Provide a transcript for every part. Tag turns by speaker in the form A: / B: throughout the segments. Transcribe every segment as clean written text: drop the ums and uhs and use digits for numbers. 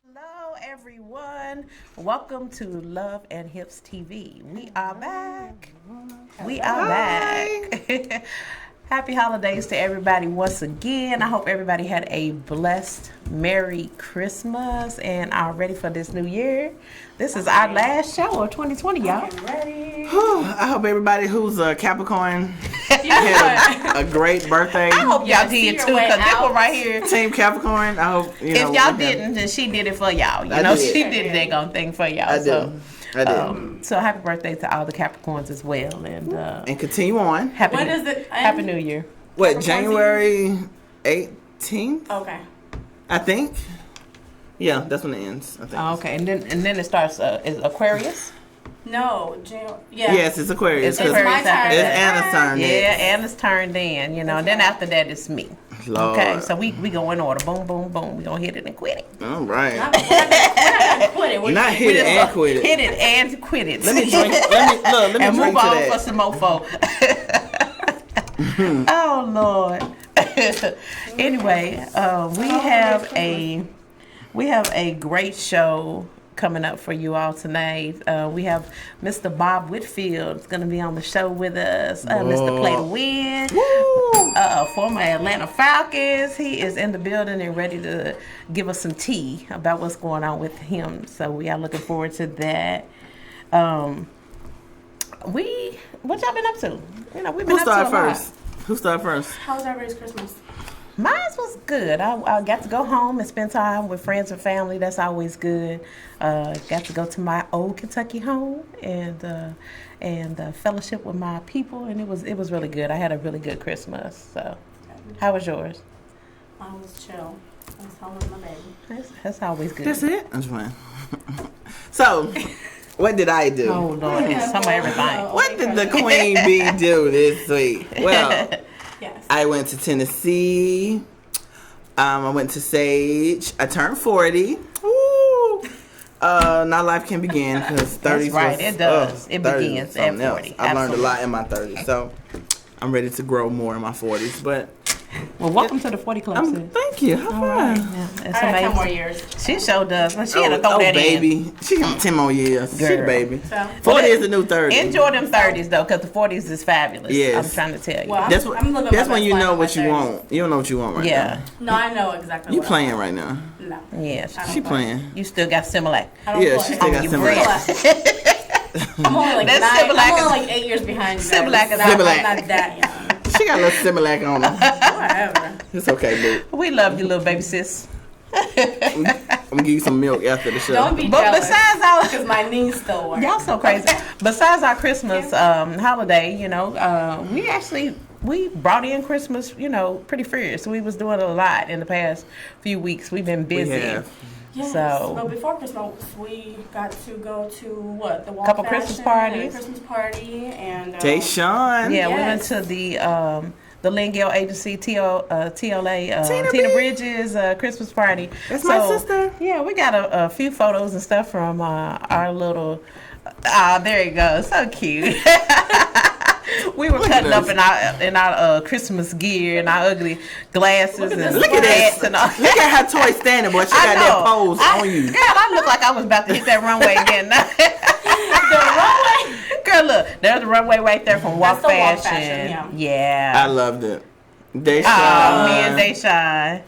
A: Hello, everyone. Welcome to Love and Hips TV. We are back. We are back. Happy holidays to everybody once again. I hope everybody had a blessed, Merry Christmas and are ready for this new year. This is our last show of 2020, y'all.
B: Ready. I hope everybody who's a Capricorn had a great birthday.
A: I hope y'all did too, because this one right here.
B: Team Capricorn, I hope,
A: if y'all didn't, then she did it for y'all. You know, she did that gonna thing for y'all.
B: I did.
A: So happy birthday to all the Capricorns as well. And
B: continue on.
A: When does it end? Happy New Year.
B: What, January 18th?
C: Okay.
B: I think. Yeah, that's when it ends, I think.
A: Oh, okay, and then it starts, is Aquarius?
C: No,
B: Yes, it's Aquarius.
A: It's
C: my turn.
B: It's Anna's turn.
A: Yeah, Anna's turned in, you know. And then after that, it's me.
B: Lord.
A: Okay, so we go in order. Boom, boom, boom. We gonna hit it and quit it.
B: All right.
C: We're not gonna quit it.
B: Not hit it and quit it.
A: Hit it and quit it.
B: Let me drink. Let me
A: and
B: drink
A: move
B: to
A: on
B: that.
A: for some mofo. Oh Lord. Anyway, we have a great show coming up for you all tonight. We have Mr. Bob Whitfield is going to be on the show with us. Mr. Play to Win, former Atlanta Falcons. He is in the building and ready to give us some tea about what's going on with him. So we are looking forward to that. What y'all been up to? You know, we've been
B: Who
A: up to
B: started
A: a lot.
B: first? Who started first?
C: How was everybody's Christmas?
A: Mine was good. I got to go home and spend time with friends and family. That's always good. Got to go to my old Kentucky home and fellowship with my people, and it was really good. I had a really good Christmas. So, how was yours?
C: Mine was chill. I was home with my baby.
A: That's always good.
B: That's it. I'm just playing. So, what did I do?
A: Oh Lord, it's some of everything.
B: What did the Queen Bee do this week? Well.
C: Yes.
B: I went to Tennessee. I went to Sage. I turned 40. Woo! Now life can begin because 30s.
A: That's right. It does. It
B: 30s
A: begins at 40.
B: I learned a lot in my 30s, so I'm ready to grow more in my 40s. But
A: well, welcome to the 40 Club. Sis.
B: Thank you. All
A: right.
B: right.
A: Yeah, it's
C: I got 10
A: amazing.
C: more years.
A: She sure does. She had to throw that
B: baby.
A: in.
B: She got 10 more years.
A: Girl.
B: She the baby.
C: So,
B: 40 is the new 30.
A: Enjoy them 30s though, because the 40s is fabulous.
B: Yes.
A: I'm trying to tell you.
C: Well,
B: That's
C: I'm
B: when you know what you
C: 30s.
B: want. You don't know what you want right
A: Yeah.
C: No, I know exactly
B: now. You
C: what
B: playing
C: I want.
B: right now.
C: No.
A: Yes.
C: I don't
B: She
C: play.
B: playing.
A: You still got Similac.
C: I don't
B: Yeah,
C: play.
B: she still got
A: your
B: some
A: bread.
C: I'm only like
A: That's
C: I'm
A: Similac
C: only like 8 years behind you guys.
A: Similac is
C: I'm
B: Similac.
C: not that young.
B: She got a little Similac on her.
C: Whatever.
B: It's okay, boo.
A: We love you, little baby sis.
B: I'm gonna give you some milk after the show.
C: Don't be
A: But
C: jealous.
A: besides our,
C: Because my knees still work.
A: y'all so crazy. Besides our Christmas holiday, you know, we brought in Christmas, you know, pretty fierce. We was doing a lot in the past few weeks. We've been busy.
B: We have.
C: Yes.
A: So-
C: Well, before Christmas, we got to go to what the Wall
A: Couple
C: Fashion
A: Christmas
C: and
A: parties.
C: a Christmas party and
B: Tayshawn.
A: Yeah, we went
C: Yes.
A: to the Lingale Agency, TLA, Tina Bridges Christmas party.
B: That's my sister.
A: Yeah, we got a few photos and stuff from our little. There you go, so cute. We were cutting up in our Christmas gear and our ugly glasses and
B: Look at
A: hats
B: that.
A: and all.
B: Look at how Toy standing, boy. She
A: I
B: got
A: know.
B: that pose on you.
A: Girl, I look like I was about to hit that runway again.
C: the runway.
A: Girl, look, there's the runway right there from Walk
C: That's the Walk
A: Fashion.
C: Fashion,
B: I loved it. Deshaun.
A: Oh, me and Deshaun.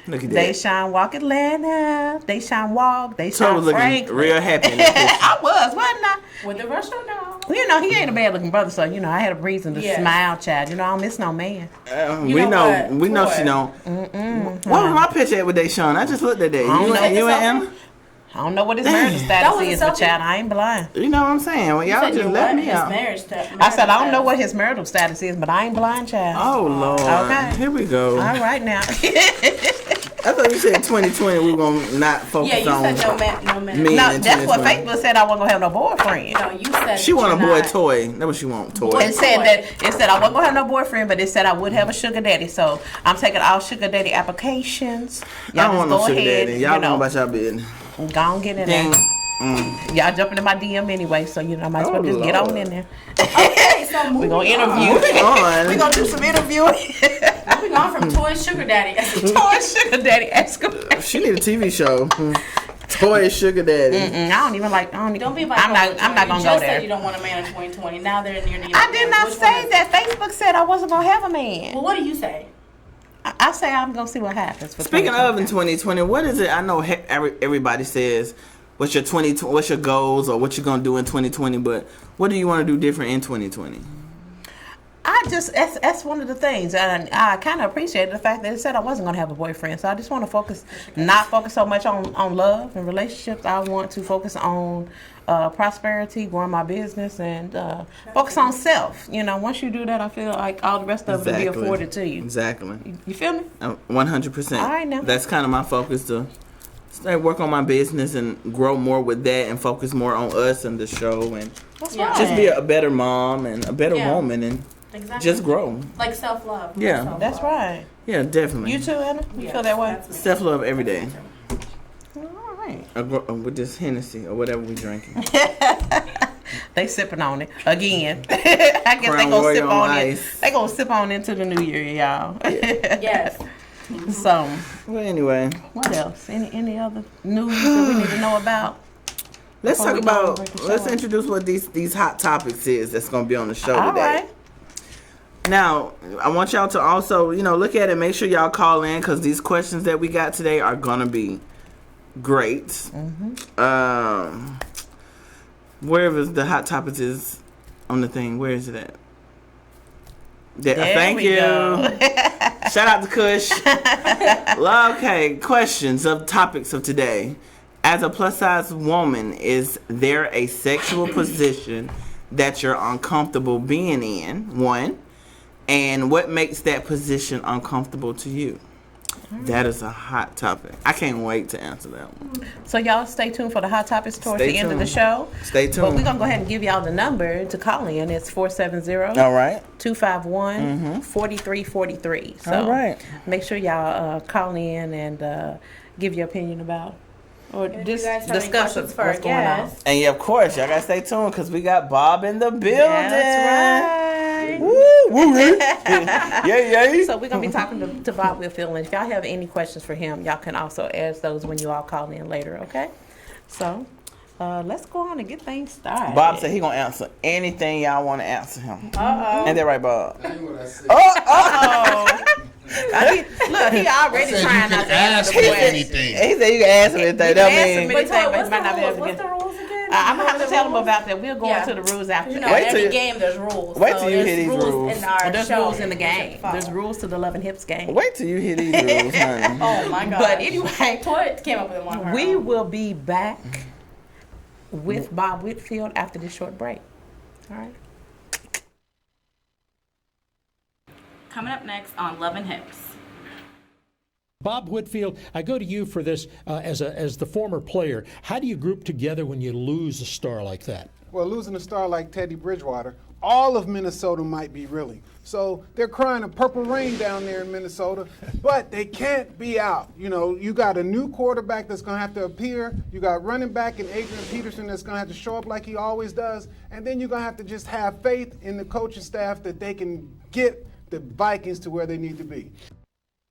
B: Look at that.
A: Deshaun walk Atlanta. Deshaun walk.
B: Toy
A: Deshaun
B: was looking
A: Franklin.
B: real happy in that picture.
A: I was, wasn't I?
C: With the Russian dog.
A: Well, you know, he ain't a bad looking brother, so you know, I had a reason to smile, child. You know, I don't miss no man.
C: You know
B: We know she don't. What was my picture at with Deshaun? I just looked at that. You and him?
A: I don't know what his marital status is, but child, I ain't blind.
B: You know what I'm saying? Well, y'all just left me out.
A: I said I don't know what his marital status is, but I ain't blind, child.
B: Oh Lord.
A: Okay.
B: Here we go.
A: All right now.
B: I thought you said 2020 we were gonna not focus on.
C: Yeah, you said no man.
B: No,
A: that's what Facebook said. I wasn't gonna have no boyfriend.
C: No, you said
B: she want a boy toy. That's what she want. Toy.
A: It said I wasn't gonna have no boyfriend, but it said I would have a sugar daddy. So I'm taking all sugar daddy applications.
B: I don't want no sugar daddy. Y'all know about y'all business.
A: Go on, get in there. Y'all jumping in my DM anyway, so you know I might as well just get on in there.
C: Okay, so
A: we're gonna interview. We're gonna do some interviewing.
C: Moving on from Toy Sugar Daddy.
A: Toy Sugar Daddy Escalade.
B: She need a TV show. Toy Sugar Daddy.
A: I don't even like.
C: Don't be
A: I'm not gonna go there.
C: You just said you don't want a man in 2020. Now they're near the end.
A: I did not say that. Facebook said I wasn't gonna have a man.
C: Well, what do you say?
A: I say I'm gonna see what happens.
B: Speaking of in 2020, what is it? I know everybody says, what's your goals or what you're gonna do in 2020? But what do you want to do different in 2020?
A: That's one of the things, and I kind of appreciated the fact that it said I wasn't gonna have a boyfriend. So I just want to not focus so much on love and relationships. I want to focus on prosperity, growing my business, and focus on self. You know, once you do that, I feel like all the rest of it will be afforded to you.
B: Exactly.
A: You feel me?
B: 100%.
A: All right now.
B: That's kind of my focus to work on my business and grow more with that, and focus more on us and the show, and just be a better mom and a better woman, and just grow.
C: Like self-love.
B: Yeah.
C: Self-love.
A: That's right.
B: Yeah, definitely.
A: You too, Anna? You feel that way?
B: Self-love every day.
A: All right.
B: With this Hennessy or whatever we drinking.
A: They sipping on it again. I guess they gonna sip on it. They gonna sip on into the new year, y'all.
C: Yes.
A: So.
B: Well, anyway.
A: What else? Any other news that we need to know about?
B: Let's talk about. Let's introduce what these hot topics is that's gonna be on the show today. All right. Now, I want y'all to also, look at it. Make sure y'all call in, because these questions that we got today are gonna be great. Wherever the hot topics is on the thing, where is it at? Thank you. Shout out to Kush. Okay, questions of topics of today. As a plus size woman, is there a sexual position that you're uncomfortable being in? One. And what makes that position uncomfortable to you? That is a hot topic. I can't wait to answer that one.
A: So y'all stay tuned for the hot topics towards the end of the show.
B: Stay tuned.
A: But we're going to go ahead and give y'all the number to call in. It's 470
B: All right.
A: 251 4343. So
B: all right.
A: Make sure y'all call in and give your opinion about or just discuss what's going on.
B: And yeah, of course, y'all got to stay tuned, because we got Bob in the building.
A: That's right.
B: Woo, yeah.
A: So we're going to be talking to Bob Whitfield. And if y'all have any questions for him, y'all can also ask those when you all call in later, okay? So let's go on and get things started.
B: Bob said he going to answer anything y'all want to answer him. Ain't that right, Bob?
D: That's what I said.
A: Look, he already trying not to
D: ask
A: answer the
D: me
A: question.
D: anything.
B: He said you can ask him anything. That means
C: What's the rules again?
A: I'm going to have to tell him about that. We'll go into the rules after.
C: You know, every game there's rules.
B: Wait till you hear these rules.
A: There's rules in the game. There's rules to the Love and Hips game.
B: Wait till you hear these rules, honey.
C: Oh, my God.
A: But anyway,
C: Toy came up with one.
A: We will be back with Bob Whitfield after this short break. All right.
C: Coming up next on Love and Hips.
E: Bob Whitfield, I go to you for this as the former player. How do you group together when you lose a star like that?
F: Well, losing a star like Teddy Bridgewater, all of Minnesota might be reeling. So they're crying a purple rain down there in Minnesota, but they can't be out. You got a new quarterback that's going to have to appear. You got running back and Adrian Peterson that's going to have to show up like he always does. And then you're going to have to just have faith in the coaching staff that they can get the Vikings to where they need to be.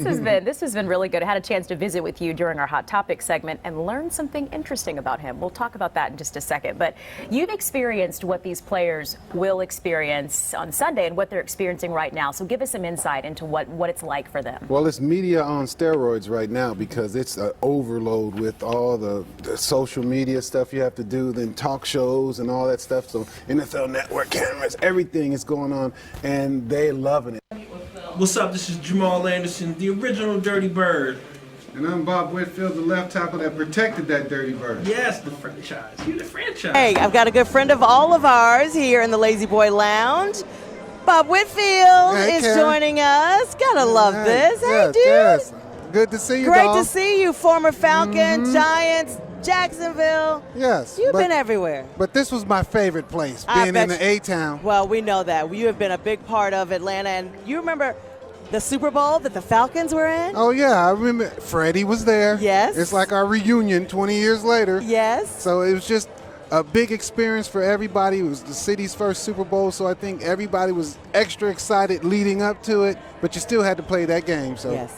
D: This has been really good. I had a chance to visit with you during our Hot Topic segment and learn something interesting about him. We'll talk about that in just a second. But you've experienced what these players will experience on Sunday and what they're experiencing right now. So give us some insight into what it's like for them.
F: Well, it's media on steroids right now because it's an overload with all the social media stuff you have to do, then talk shows and all that stuff. So NFL Network cameras, everything is going on, and they're loving it.
G: What's up? This is Jamal Anderson, the original Dirty Bird.
F: And I'm Bob Whitfield, the left tackle that protected that dirty bird.
G: Yes, the franchise. You the franchise.
H: Hey, I've got a good friend of all of ours here in the Lazy Boy Lounge. Bob Whitfield is joining us. Gotta love this. Hey, dude.
F: Yes. Good to see you,
H: Great
F: Bob.
H: to see you, former Falcon, Giants, Jacksonville.
F: Yes.
H: You've been everywhere.
F: But this was my favorite place,
H: I
F: being
H: bet
F: in the A-Town.
H: Well, we know that. You have been a big part of Atlanta. And you remember the Super Bowl that the Falcons were in?
F: Oh, yeah. I remember Freddie was there.
H: Yes.
F: It's like our reunion 20 years later.
H: Yes.
F: So it was just a big experience for everybody. It was the city's first Super Bowl, so I think everybody was extra excited leading up to it, but you still had to play that game. So.
H: Yes.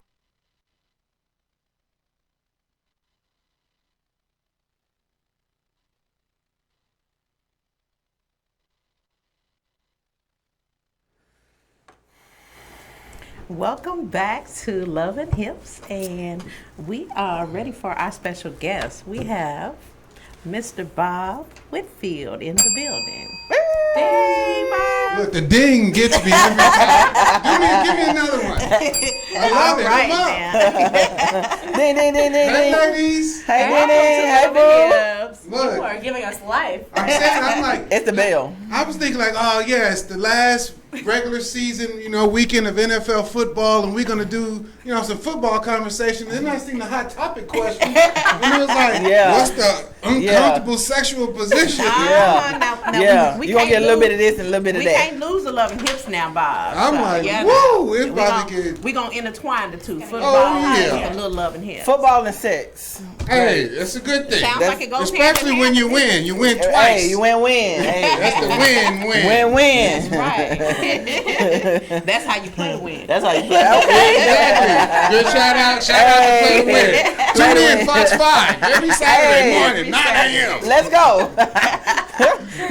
A: Welcome back to Love and Hips, and we are ready for our special guest. We have Mr. Bob Whitfield in the building. Hey, Bob.
F: Look, the ding gets me every time. give me another one. I love it.
A: Right,
F: I'm up.
B: Ding, ding, ding, ding,
F: Hey,
B: ding.
F: ladies.
B: Hey, ding, ding. Hey, boo.
C: You
F: Look,
C: are giving us life.
F: I'm saying, I'm like,
B: It's the bell.
F: I was thinking like, oh yeah, it's the last regular season, weekend of NFL football, and we're gonna do, some football conversation. And then I seen the hot topic question, and it was like, what's the uncomfortable sexual position?
B: Yeah.
A: We
B: You gonna
A: can't
B: get a little
A: lose-
B: bit of this and a little bit of
A: We
B: that.
A: can't lose the Love and Hips now, Bob.
F: I'm
A: So,
F: like,
A: yeah,
F: woo, it's
A: we
F: about to
A: gon-
F: get.
A: We gonna intertwine the two, football
F: yeah.
A: and a little Love and Hips.
B: Football and sex.
F: Hey, that's a good thing.
A: Sounds like it goes hand in
F: Especially
A: hand.
F: when you win. You win twice.
B: Hey, you win. Hey,
F: That's the win-win.
B: win-win.
A: Right. That's how you play to win.
B: That's how you play. Okay.
F: Exactly. Good shout out to Play to Win. Tune in, Fox 5, every Saturday
B: Hey.
F: morning, 9 a.m.
B: Let's go.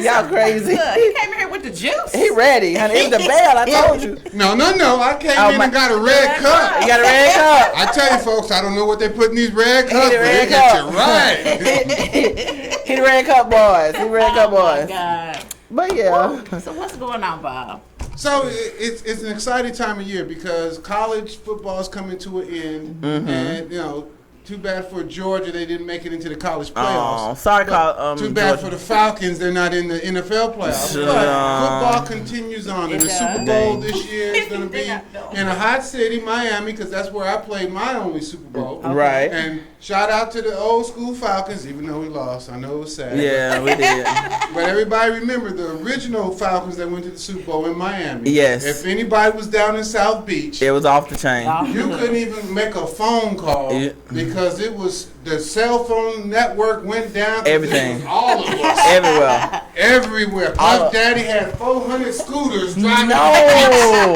B: Y'all crazy.
A: Look, he came in here with the juice.
B: He ready, honey. It was the bell. I told you.
F: No. I came in
B: my-
F: and got a red cup.
B: You got a red cup.
F: I tell you, folks, I don't know what they put in these red cups,
B: the
F: but
B: red
F: they get
B: cup.
F: you right.
B: He the red cup boys. He the red cup
A: Oh my
B: boys.
A: God.
B: But yeah.
A: So what's going on, Bob?
F: So it's an exciting time of year because college football is coming to an end,
B: Mm-hmm.
F: and too bad for Georgia they didn't make it into the college playoffs.
B: Oh, sorry,
F: Too bad
B: Georgia.
F: for the Falcons they're not in the NFL playoffs.
B: Sure.
F: But football continues on, and the
A: does.
F: Super Bowl this year is going to be
C: They got Bill.
F: in a hot city, Miami, because that's where I played my only Super Bowl.
B: Right.
F: And shout out to the old school Falcons, even though we lost. I know it was sad.
B: Yeah, we did.
F: But everybody remember the original Falcons that went to the Super Bowl in Miami.
B: Yes.
F: If anybody was down in South Beach,
B: It was off the chain.
F: you couldn't even make a phone call
B: Yeah.
F: because it was the cell phone network went down. 'cause
B: Everything.
F: it was all of us.
B: Everywhere.
F: Everywhere. Puff Daddy had 400 scooters driving.
B: No.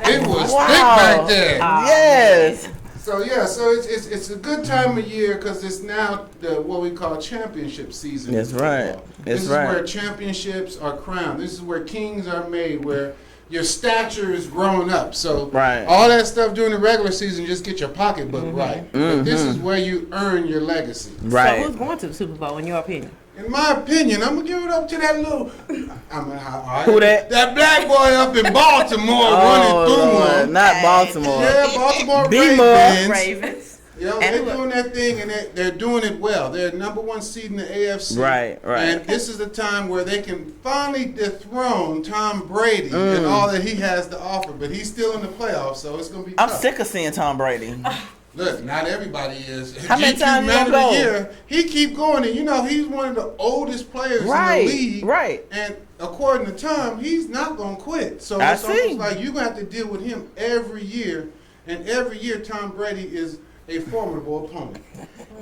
F: It was
B: Wow.
F: thick back there.
B: Yes.
F: So yeah, so it's a good time of year because it's now what we call championship season.
B: That's
F: in
B: right.
F: football.
B: That's
F: This is
B: right.
F: where championships are crowned. This is where kings are made. Where your stature is growing up. So
B: Right.
F: all that stuff during the regular season, just get your pocketbook right. But this
B: Mm-hmm.
F: is where you earn your legacy.
A: So
B: Right.
A: who's going to the Super Bowl in your opinion?
F: In my opinion, I'm gonna give it up to that little.
B: Who that?
F: That black boy up in Baltimore running through
B: Lord,
F: them.
B: not Baltimore.
F: Yeah, Baltimore
B: B-more.
F: Ravens.
A: Ravens.
F: They're doing that thing and they're doing it well. They're number one seed in the AFC.
B: Right.
F: And this is the time where they can finally dethrone Tom Brady and all that he has to offer. But he's still in the playoffs, so it's gonna be
B: I'm
F: tough.
B: sick of seeing Tom Brady.
F: Look, not everybody is.
B: How many
F: GQ
B: times you
F: Man of
B: gonna
F: the
B: go?
F: Year, he keep going, and he's one of the oldest players
B: Right,
F: in the league.
B: right.
F: And according to Tom, he's not gonna quit. So
B: I
F: it's
B: see.
F: almost like you're gonna have to deal with him every year, and every year Tom Brady is a formidable opponent.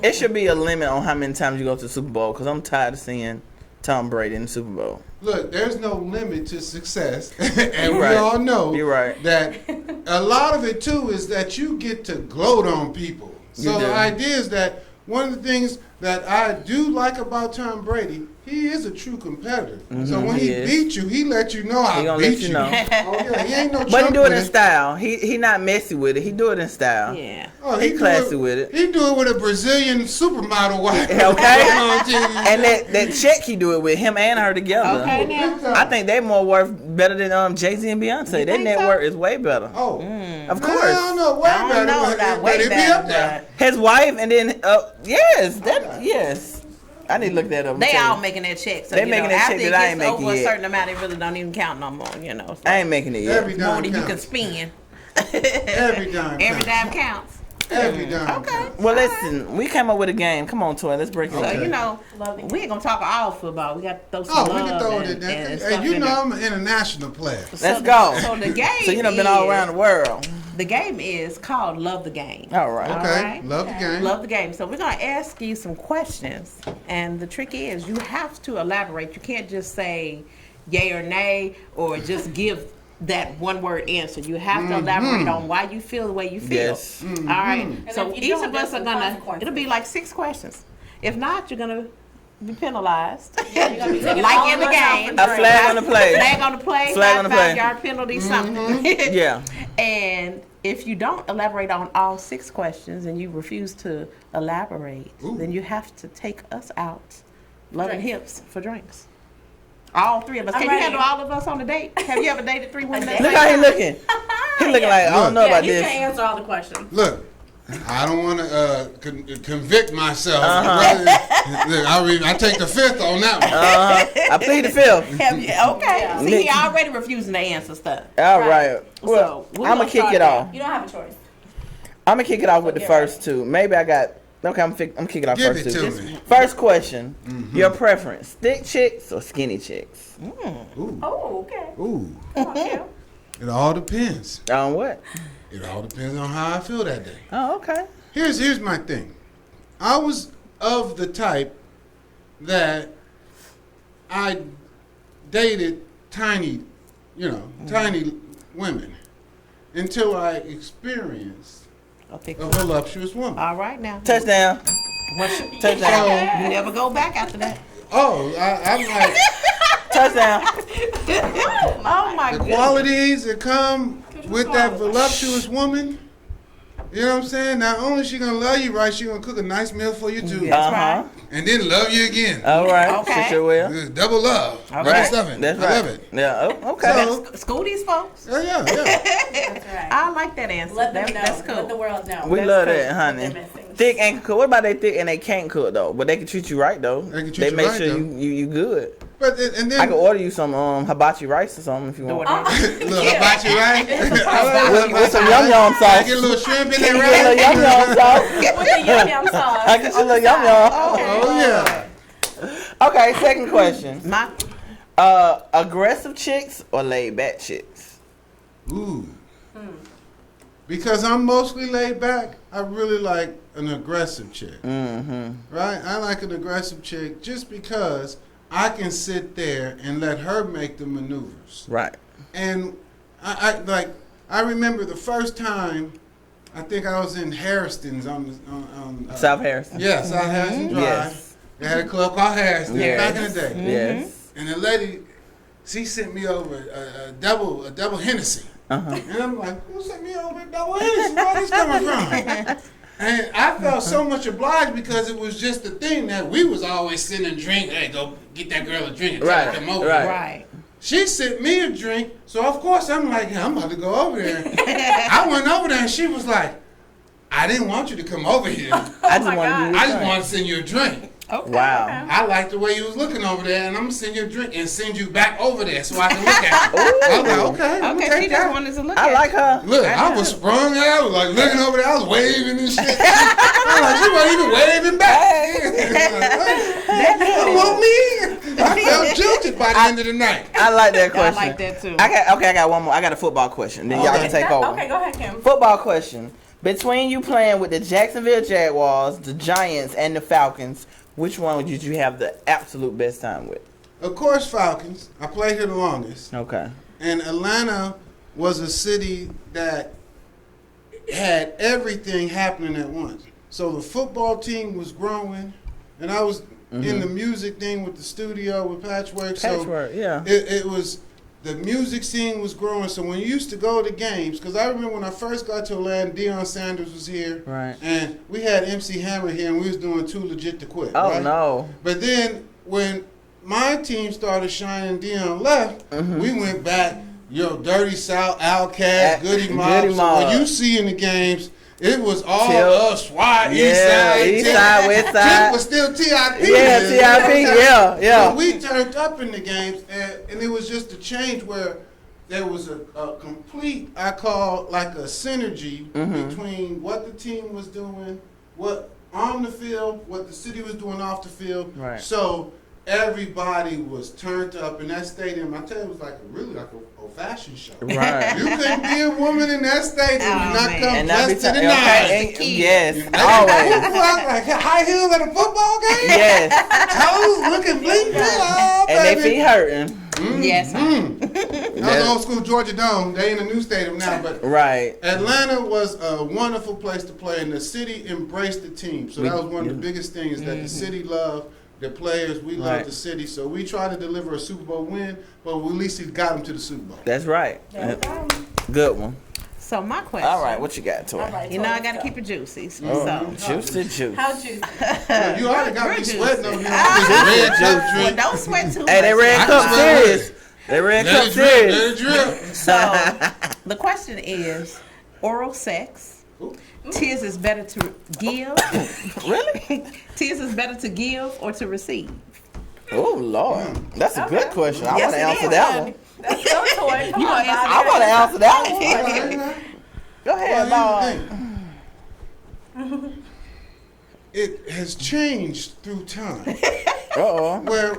B: It should be a limit on how many times you go to the Super Bowl because I'm tired of seeing Tom Brady in the Super Bowl.
F: Look, there's no limit to success, and we
B: Right.
F: all know
B: You're right.
F: that
I: a lot of it too is that you get to gloat on people. So the idea is that one of the things that I do like about Tom Brady, he is a true competitor. So when he beat you, he let you know I beat you. Oh yeah, he ain't no.
B: But he do it in style. He not messy with it. He do it in style.
A: Yeah.
B: Oh, he classy with it.
I: He do it with a Brazilian supermodel wife.
B: Okay. And that check he do it with him and her together.
A: Okay, now.
B: I think they more worth better than Jay-Z and Beyonce. Their net worth is way better.
I: Oh,
B: of course.
I: I don't know way better, but it be up there.
B: His wife and then yes. I need to look that up.
A: They all making that check. So
B: they making that check that I ain't making
A: over
B: yet.
A: a certain amount, it really don't even count no more. So
B: I ain't making it yet.
I: Every dime
A: more than you
I: counts.
A: can spend.
I: Every dime.
A: Every dime counts.
I: Every dime.
A: Okay.
B: Well, listen, we came up with a game. Come on, Toy, let's break it down.
A: So we ain't gonna talk all football. We got to throw some love.
I: We can throw it in there. Hey, I'm an international player.
B: Let's go.
A: So the game.
B: So you done been all around the world.
A: The game is called Love the Game.
B: All right.
I: Okay. Love the game.
A: Love the game. So we're gonna ask you some questions, and the trick is you have to elaborate. You can't just say yay or nay, or just give that one word answer. You have to elaborate on why you feel the way you feel.
B: Yes.
A: All right.
C: And
A: So
C: if you
A: each
C: don't,
A: of us
C: there's
A: are gonna.
C: consequences.
A: It'll be like 6 questions. If not, you're gonna be penalized.
C: You're gonna be taking all
A: Like in
C: of
A: the
C: us out
A: game.
C: for
B: A
C: drinks.
B: flag on the play.
A: Flag on the play.
B: Flag on the play.
A: 5-yard penalty. Something.
B: Yeah.
A: And if you don't elaborate on all 6 questions and you refuse to elaborate, then you have to take us out, Love and Hips, for drinks. All 3 of us.
C: I'm
A: Can
C: ready.
A: you handle all of us on a date? Have you ever dated 3 women? at the
B: Look
A: same
B: how he
A: time?
B: looking. He looking like, I don't know about
C: You
B: this.
C: can answer all the questions.
I: Look, I don't want to convict myself. Look, I take the 5th on that one.
B: I plead the 5th.
A: Have you? Okay.
C: Yeah.
A: See, he already refusing to answer stuff.
B: All right. Well,
A: So, we're
B: I'm
A: gonna
B: going to kick
A: start
B: it
A: there.
B: off.
C: You don't have a choice.
B: I'm going to kick it off with the first 2. Maybe I got... Okay, I'm kicking it off
I: Give
B: first
I: it
B: 2.
I: to me.
B: First question. Your preference, thick chicks or skinny chicks?
I: Ooh.
C: Oh, okay.
I: Ooh.
C: Come on, Kim.
I: It all depends.
B: On what?
I: It all depends on how I feel that day.
B: Oh, okay.
I: Here's my thing. I was of the type that I dated tiny women until I experienced a voluptuous woman.
A: All right now.
B: Touchdown. Touchdown.
A: You never go back after that.
I: Oh, I'm like
B: Touchdown.
A: Oh my
I: the
A: goodness.
I: qualities that come with that voluptuous woman. You know what I'm saying? Not only is she gonna love you right, she gonna cook a nice meal for you too,
A: That's right.
I: and then love you again.
B: All right.
A: Okay.
B: She sure will.
I: It's double love. Double
B: Right.
I: stuffing.
B: That's
I: I
B: right.
I: love it.
B: Yeah. Oh, okay.
I: So-
A: School these folks.
I: Yeah.
C: That's right.
A: I like that answer.
C: Let them know.
A: That's cool.
C: Let the world know.
B: We
A: That's
B: love
A: cool.
B: that, honey.
C: They're missing.
B: Thick and cook. What about they thick and they can't cook though? But they can treat you right though.
I: They can treat you
B: make
I: right,
B: sure
I: though.
B: you good.
I: But and then
B: I can order you some hibachi rice or something if you want.
I: look about you, right?
B: With some yum yum
I: I
B: sauce.
I: get a little shrimp in
B: Can
I: there,
B: you get a little
I: right?
B: yum yum sauce?
C: With the yum-yum sauce.
B: I get you a little yum yum.
I: Oh yeah.
B: Okay, second question.
A: My
B: Aggressive chicks or laid back chicks?
I: Ooh. Because I'm mostly laid back, I really like an aggressive chick. Right? I like an aggressive chick just because I can sit there and let her make the maneuvers.
B: Right.
I: And I remember the first time I think I was in Harriston's on
B: South Harrison.
I: Yeah, South Harrison Drive.
B: Yes.
I: They had a club called Harrison
B: Yes.
I: back in the day.
B: Yes.
I: And the lady, she sent me over a double Hennessy. And I'm like, who sent me over a double Hennessy? Where this coming from? And I felt so much obliged because it was just the thing that we was always sending drink. Hey, go get that girl a drink and tell her to come over.
A: right.
I: She sent me a drink, so of course I'm like, yeah, I'm about to go over there. I went over there and she was like, I didn't want you to come over here.
B: I just want
I: I just want to send you a drink.
A: Okay.
B: Wow.
I: I like the way you was looking over there, and I'm gonna send you a drink and send you back over there so I can look at it. I was like, okay, I'm gonna
A: Okay, she
I: take
A: just
I: that.
A: wanted to look
B: I
A: at
B: like her.
I: Look, I was sprung out. I was like looking over there. I was waving and shit. I was like, she wasn't even waving back. You want me? I felt jilted by the end of the night.
B: I like that
A: I
B: question.
A: like that too.
B: I got one more. I got a football question. Then y'all can take over.
C: Okay, go ahead, Kim.
B: Football question. Between you playing with the Jacksonville Jaguars, the Giants, and the Falcons, which one would you have the absolute best time with?
I: Of course, Falcons. I played here the longest.
B: Okay.
I: And Atlanta was a city that had everything happening at once. So the football team was growing, and I was in the music thing with the studio with Patchwork.
B: Patchwork, yeah.
I: It was, the music scene was growing. So when you used to go to games, because I remember when I first got to Atlanta, Deion Sanders was here.
B: Right.
I: And we had MC Hammer here, and we was doing Too Legit to Quit.
B: Oh,
I: right?
B: no.
I: But then when my team started shining, Deion left, we went back, Dirty South, Outkast, Goody Mob. So when you see in the games, it was all us, SWAT, East Side,
B: West Side.
I: Tip was still TIP.
B: Yeah, TIP, yeah.
I: So we turned up in the games, and it was just a change where there was a complete, I call like a synergy between what the team was doing, what on the field, what the city was doing off the field.
B: Right.
I: So everybody was turned up in that stadium. I tell you, it was like an old-fashioned show.
B: Right.
I: You couldn't be a woman in that stadium and not come
B: And
I: dressed to the
B: okay.
I: nines.
B: Yes, always.
I: Like high heels at a football game?
B: Yes.
I: Toes looking bling bling. Oh,
B: And they feet hurting.
A: Yes.
I: That was old school Georgia Dome. They in a new stadium now, but
B: Right.
I: Atlanta was a wonderful place to play, and the city embraced the team. So that was one of the biggest things that the city loved. The players, we love the city, so we try to deliver a Super Bowl win, but we at least got them to the Super Bowl.
B: That's right. Good one.
A: So my question.
B: All right, what you got, Toi?
C: Right,
A: You know I gotta keep it juicy. So
B: Juicy.
C: How juicy?
I: You already got me sweating over here.
A: Well,
I: Red cup drink.
A: don't sweat too much.
B: Hey, they red cup serious. They red cup serious.
I: Let it drip.
A: So the question is, oral sex. Tears is better to give.
B: Really?
A: Tears is better to give or to receive.
B: Oh, Lord. That's a good question. I want to
A: Yes, it
B: answer
A: is,
B: that
A: honey.
B: one.
C: That's your toy. Come
A: You
C: on,
A: gonna answer
C: Bobby.
B: I want to answer that one. Go ahead, Bob.
I: It has changed through time.
B: Uh-oh.
I: Where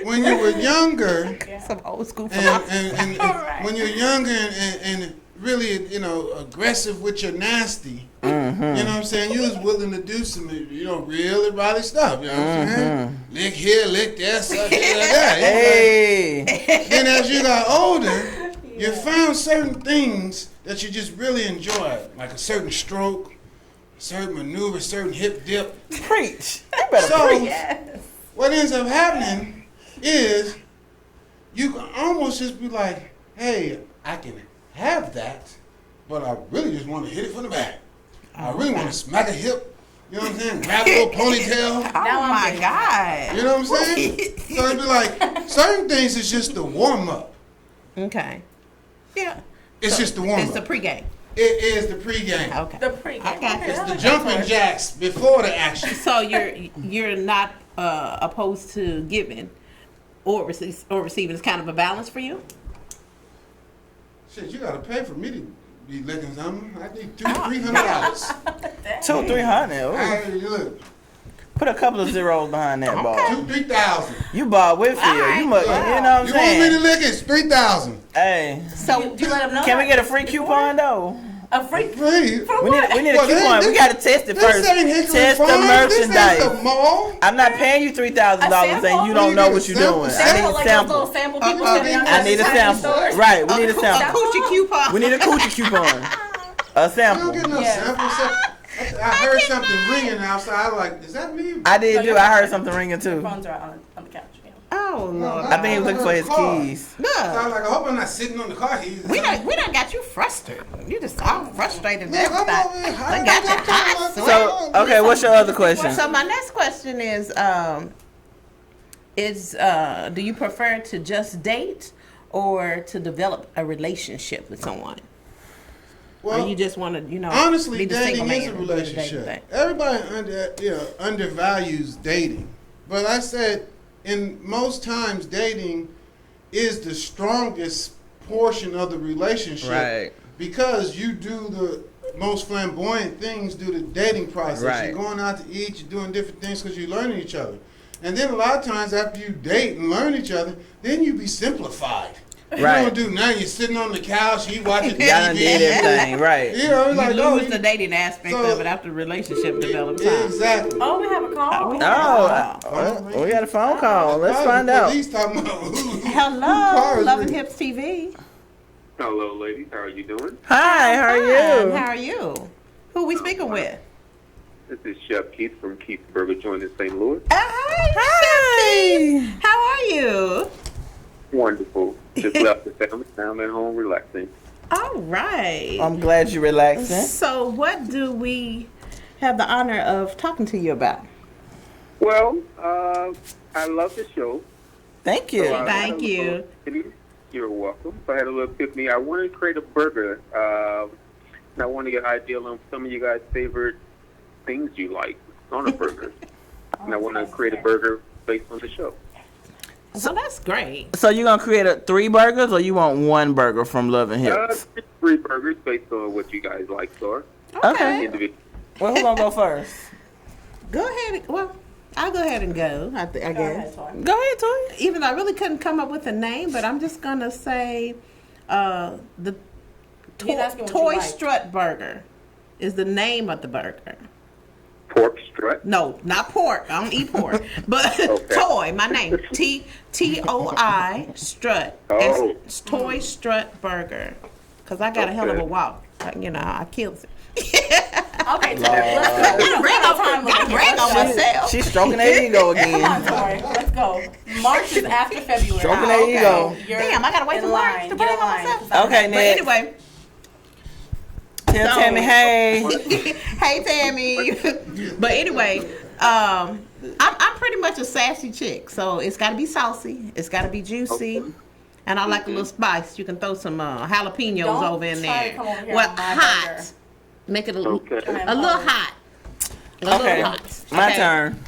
I: when you were younger,
A: Some old school philosophy.
I: and when you're younger and really, aggressive with your nasty, you know what I'm saying? You was willing to do some, really body stuff. You know what I'm saying? Lick here, lick there, suck here, like that.
B: Hey.
I: Then as you got older, you found certain things that you just really enjoyed, like a certain stroke, a certain maneuver, a certain hip dip.
B: Preach. You better
I: So
B: preach.
I: what ends up happening is you can almost just be like, hey, I can have that, but I really just want to hit it from the back. I really want to smack a hip, you know what I'm saying? Grab a little ponytail.
A: Oh my God.
I: You know what I'm saying? So it'd be like, certain things is just the warm up.
A: Okay. Yeah.
I: It's just the warm
A: It's the
I: up.
A: pregame.
I: It is the pregame.
A: Okay.
C: The pregame.
A: I got
C: Okay,
A: this.
C: I
I: The
C: like
I: jumping
C: that
I: jacks before the action.
A: So you're not opposed to giving or receiving. It's kind of a balance for you.
I: Shit, you gotta pay for me to be licking something. I need $200-$300.
B: $200-$300.
I: Hey, look,
B: Put a couple of zeros behind that, Bob.
I: $2,000-$3,000.
B: You Bob Whitfield.
A: right.
B: You must, you know what I'm
I: You want me to
B: saying?
I: lick it? It's $3,000.
B: Hey.
A: So
C: Do you let them know?
B: Can we
C: that?
B: get a free coupon, though?
C: A free?
I: Free.
B: We need a
I: Well,
B: coupon.
I: this-
B: We got to test it first.
I: This ain't Hickory
B: Test the
I: Farms. This ain't the
B: merchandise.
I: mall.
B: I'm not paying you $3,000 and you don't know what you're doing. I
C: Sample,
B: need a
C: like those little
B: sample.
C: sample people
I: I
C: sitting
I: need
C: outside
B: a
C: the
B: sample.
C: stores.
B: Right, we need a
A: a
B: sample.
A: coochie coupon.
B: We need a coochie coupon. A
I: You
B: sample.
I: don't get no
C: Yes.
I: sample. I heard something ringing outside. I'm like, is that me?
B: I did too. I heard something ringing too.
C: Phones are on the couch. Yeah.
A: Oh Lord.
B: I think he was looking for his keys.
I: So I'm like, I hope I'm not sitting on the car keys.
A: We done got you frustrated. You just all frustrated.
I: Look, I'm
A: That
I: over here.
A: done got you hot.
B: So, okay, what's your other question?
A: So my next question is do you prefer to just date or to develop a relationship with someone?
I: Well,
A: or you just want to,
I: honestly,
A: be the
I: dating
A: single
I: is a
A: man,
I: relationship.
A: dating.
I: Everybody undervalues dating, but I said in most times dating is the strongest portion of the relationship,
B: Right.
I: Because you do the most flamboyant things through the dating process.
B: Right.
I: You're going out to eat, you're doing different things because you're learning each other, and then a lot of times after you date and learn each other, then you be simplified. You
B: Right.
I: don't do nothing. You're sitting on the couch, you watching TV.
B: Y'all done did everything, right?
I: You know,
A: You
I: like,
A: lose the dating aspect
I: so-
A: of it after the relationship develops.
I: Exactly.
C: Oh, we have a call.
B: Oh, we got a phone call. Let's find out.
I: Police talking about who
A: Hello,
I: car is
A: Love and
I: it?
A: Hips TV.
J: Hello, ladies. How are you doing?
B: Hi, how are you?
A: How are you? Who we speaking with?
J: This is Chef Keith from Keith's Burger Joint in St. Louis.
A: Hi. How are you?
J: Wonderful. Just left the family. Now I'm at home relaxing.
A: All right.
B: I'm glad you're relaxing.
A: So what do we have the honor of talking to you about?
J: Well, I love the show.
B: Thank you.
A: Thank you.
J: You're welcome. So I had a little epiphany. I want to create a burger. And I want to get an idea on some of you guys' favorite things you like on a burger. And I want to create a burger based on the show.
A: So that's great.
B: So you're going to create 3 burgers, or you want 1 burger from Love and Hips?
J: 3 burgers based on what you guys like, so.
B: Okay. Well, who's going to go first?
A: Go ahead. Well, I'll go ahead and go, I guess.
B: Go ahead, Toy.
A: Even though I really couldn't come up with a name, but I'm just going to say the Toy Strut Burger is the name of the burger.
J: Pork strut?
A: No, not pork. I don't eat pork. But Toy, my name. T-O-I Strut.
J: Oh.
A: It's Toy Strut Burger. Because I got a hell of a walk. You know, I kills it.
C: Okay, let's go.
A: Gotta brag on myself.
B: She's stroking her ego again.
C: Come on, Tori. Let's go. March is after February.
B: Stroking her ego.
A: Damn, I gotta wait till March to brag on myself.
B: Okay,
A: but
B: next.
A: anyway.
B: Tell Tammy, hey.
A: Hey, Tammy. But anyway, I'm pretty much a sassy chick, so it's got to be saucy. It's got to be juicy. And I like a little spice. You can throw some jalapenos over in there. Well, hot. Burger. Make it a little hot. A little hot.
B: My turn.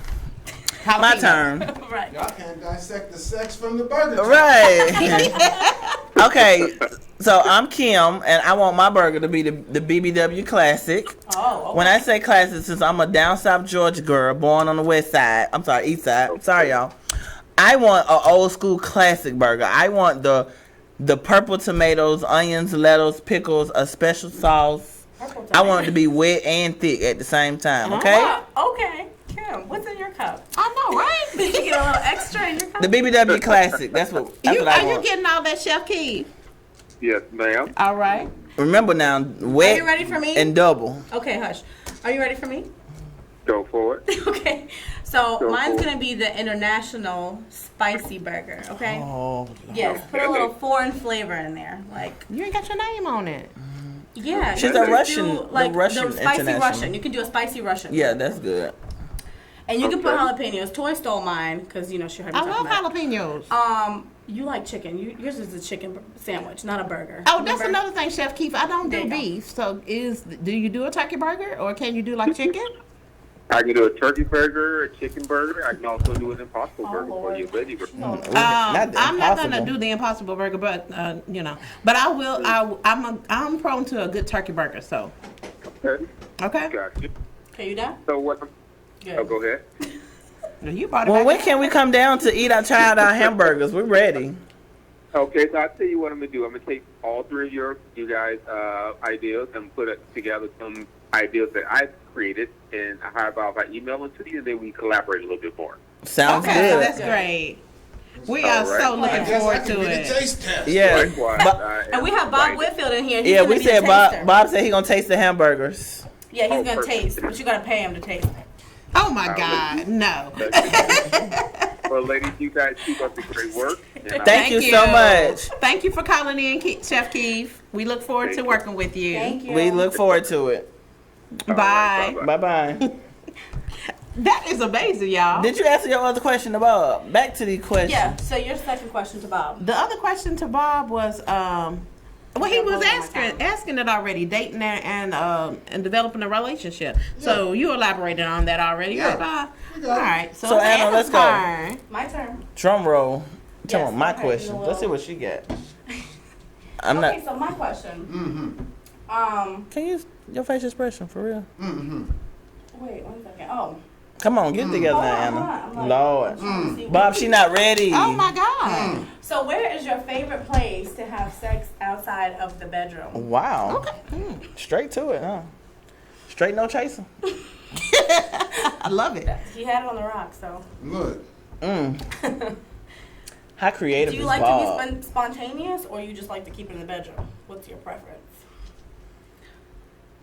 A: Jalapeno.
B: My turn.
C: Right.
I: Y'all can't dissect the sex from the burger.
B: Right. Okay. So I'm Kim, and I want my burger to be the BBW Classic.
C: Oh, okay.
B: When I say classic, since I'm a down south Georgia girl, born on the west side. I'm sorry, east side. Sorry, y'all. I want an old school classic burger. I want the purple tomatoes, onions, lettuce, pickles, a special sauce. I want it to be wet and thick at the same time. Okay.
C: Okay. Kim, what's in your cup?
A: I know, right?
C: Did you get a little extra in your cup?
B: The BBW Classic. That's what I want.
A: Are you getting all that, Chef Keith?
J: Yes, ma'am.
A: All right.
B: Remember now, wet.
C: Are you ready for me?
B: And double.
C: Okay, hush. Are you ready for me?
J: Go for it.
C: Okay. So
J: Go
C: mine's
J: for it.
C: gonna be the international spicy burger. Okay.
B: Oh.
C: Yes. Put a little foreign flavor in there, like.
A: You ain't got your name on it.
C: Yeah.
B: She's
C: you
B: a
C: can
B: Russian-
C: do,
B: the
C: like
B: Russian
C: the spicy
B: international.
C: Russian. You can do a spicy Russian.
B: Yeah, that's good.
C: And you can put jalapenos. Toy stole mine because you know she heard me
A: I
C: talking
A: love
C: about it.
A: jalapenos.
C: You like chicken. Yours is a chicken sandwich, not a burger.
A: Oh, that's
C: Remember?
A: another thing, Chef Keith. I don't
C: There
A: do
C: you go.
A: beef. So do you do a turkey burger or can you do like chicken?
J: I can do a turkey burger, a chicken burger. I can also do an impossible burger for you, veggie burger.
A: I'm not gonna do the impossible burger, but but I will. I'm prone to a good turkey burger. So
J: Okay.
A: okay.
J: Gotcha.
C: Okay, you done?
J: So what?
C: Good.
J: Oh, go ahead.
A: You brought it
B: Well,
A: back
B: when
A: up.
B: can we come down to try out our hamburgers? We're ready.
J: Okay, so I'll tell you what I'm going to do. I'm going to take all 3 of you guys' ideas and put it together some ideas that I've created, and how about if I email them to you, and then we collaborate a little bit more.
B: Sounds
A: Okay,
B: good.
A: that's great. We
J: All
A: are
J: right.
A: so looking forward to
I: The
A: it.
I: taste test.
B: Yeah.
J: Likewise,
C: And we have Bob Whitfield in here. He's
B: Yeah,
C: gonna
B: we
C: be
B: said
C: the taster.
B: Bob said he gonna taste the hamburgers.
C: Yeah, he's
J: Oh,
C: gonna
J: perfect.
C: taste, but you gotta pay him to taste.
A: Oh my God, no.
J: Well, ladies, you guys keep up the great work. And
B: Thank you so much.
A: Thank you for calling in, Chef Keith. We look forward to
J: Thank you.
A: working with you.
C: Thank you.
B: We look forward to it.
J: All
A: Bye.
J: right,
B: Bye bye.
A: That is amazing, y'all.
B: Did you answer your other question about back to the question?
C: Yeah. So your second question to Bob.
A: The other question to Bob was, well, he was asking it already, dating and developing a relationship. So you elaborated on that already,
I: Yeah.
A: right, Bob?
I: You got
A: All
I: it.
A: right. So,
B: So, Anna,
A: Anna's
B: let's go.
A: turn.
C: My turn.
B: Drum roll. Tell
C: Yes,
B: me my
C: okay,
B: question.
C: you know
B: Let's see
C: what?
B: what she got. I'm
C: Okay,
B: not.
C: so my question.
B: Can you use your face expression for real?
C: Wait 1 second. Oh.
B: Come on, get it together
C: Hold
B: now,
C: on,
B: Anna.
C: hold on. I'm like,
B: Lord.
C: trying to see
B: Bob,
C: what-
B: she not ready.
A: Oh my God.
C: So where is your favorite place to have sex outside of the bedroom?
B: Wow. Straight to it, huh? Straight no chaser.
A: I love it.
C: He had it on the rock, so.
I: Look.
B: How creative
C: Do you
B: is
C: like
B: Bob?
C: to be spontaneous, or you just like to keep it in the bedroom? What's your preference?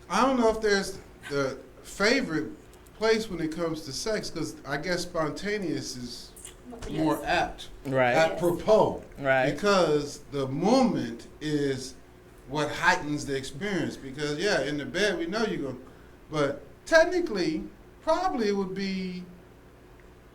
I: I don't know if there's the favorite place when it comes to sex, because I guess spontaneous is more apt.
B: Right.
I: Apropos.
B: Right.
I: Because the moment is what heightens the experience. Because, yeah, in the bed, we know you're going to. But technically, probably it would be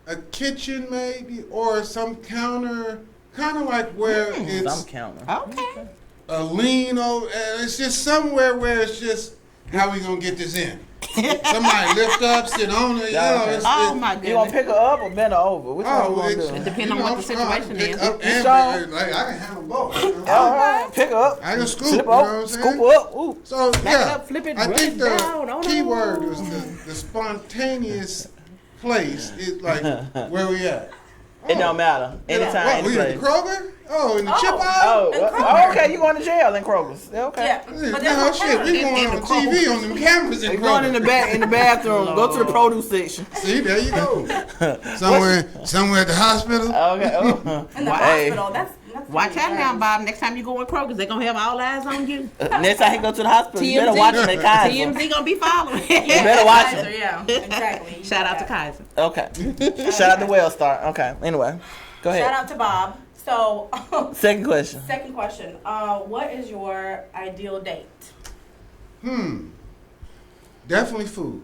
I: a kitchen maybe, or some counter, kind of like where it's
B: Some counter.
A: Okay.
I: a lean over. It's just somewhere where it's just, how we going to get this in? Somebody lift up, sit on it. You know,
A: Oh my
B: You gonna
A: goodness.
B: pick her up or bend her over? Which one you gonna
I: it's,
B: do?
A: It depends on what the situation
I: pick
A: is.
I: Up
B: You
I: and
B: strong?
I: like, I can handle both. You know?
B: All right, pick her up.
I: I can scoop.
B: Flip
I: You know what
B: up,
I: I'm saying?
B: scoop up. Ooh.
I: So
A: Back it
I: yeah,
A: up, flip it,
I: I
A: rub
I: think
A: it
I: the
A: down. Oh,
I: key
A: no.
I: word was the spontaneous place. Is like where we at.
B: It don't matter. Anytime,
I: What,
B: any
I: we in
B: place.
I: Kroger? Oh, in the chip aisle?
B: Oh,
C: And
B: well,
C: Kroger.
B: okay. You going to jail in Kroger's? Yeah, okay.
C: Yeah,
I: Yeah,
C: but
I: no,
C: there's
I: shit,
C: no
I: we
C: counter.
I: going on TV on them cameras in
B: You're going in
I: Kroger.
B: the bathroom. Go to the produce section.
I: See, there you go. somewhere at the hospital.
B: Okay. Oh.
C: In the
B: Hey.
C: hospital, that's
A: Watch out now, Bob. Next time you go in Kroger's, they're going to have all eyes on you.
B: Next time he go to the hospital, you better watch him at Kaiser.
A: TMZ going to be following.
B: You better watch him.
C: Yeah, exactly.
A: Shout out to Kaiser.
B: Okay. Shout out to Wellstar. Okay. Anyway, go ahead.
C: Shout out to Bob. So,
B: Second question.
C: second question. What is your ideal date?
I: Definitely food.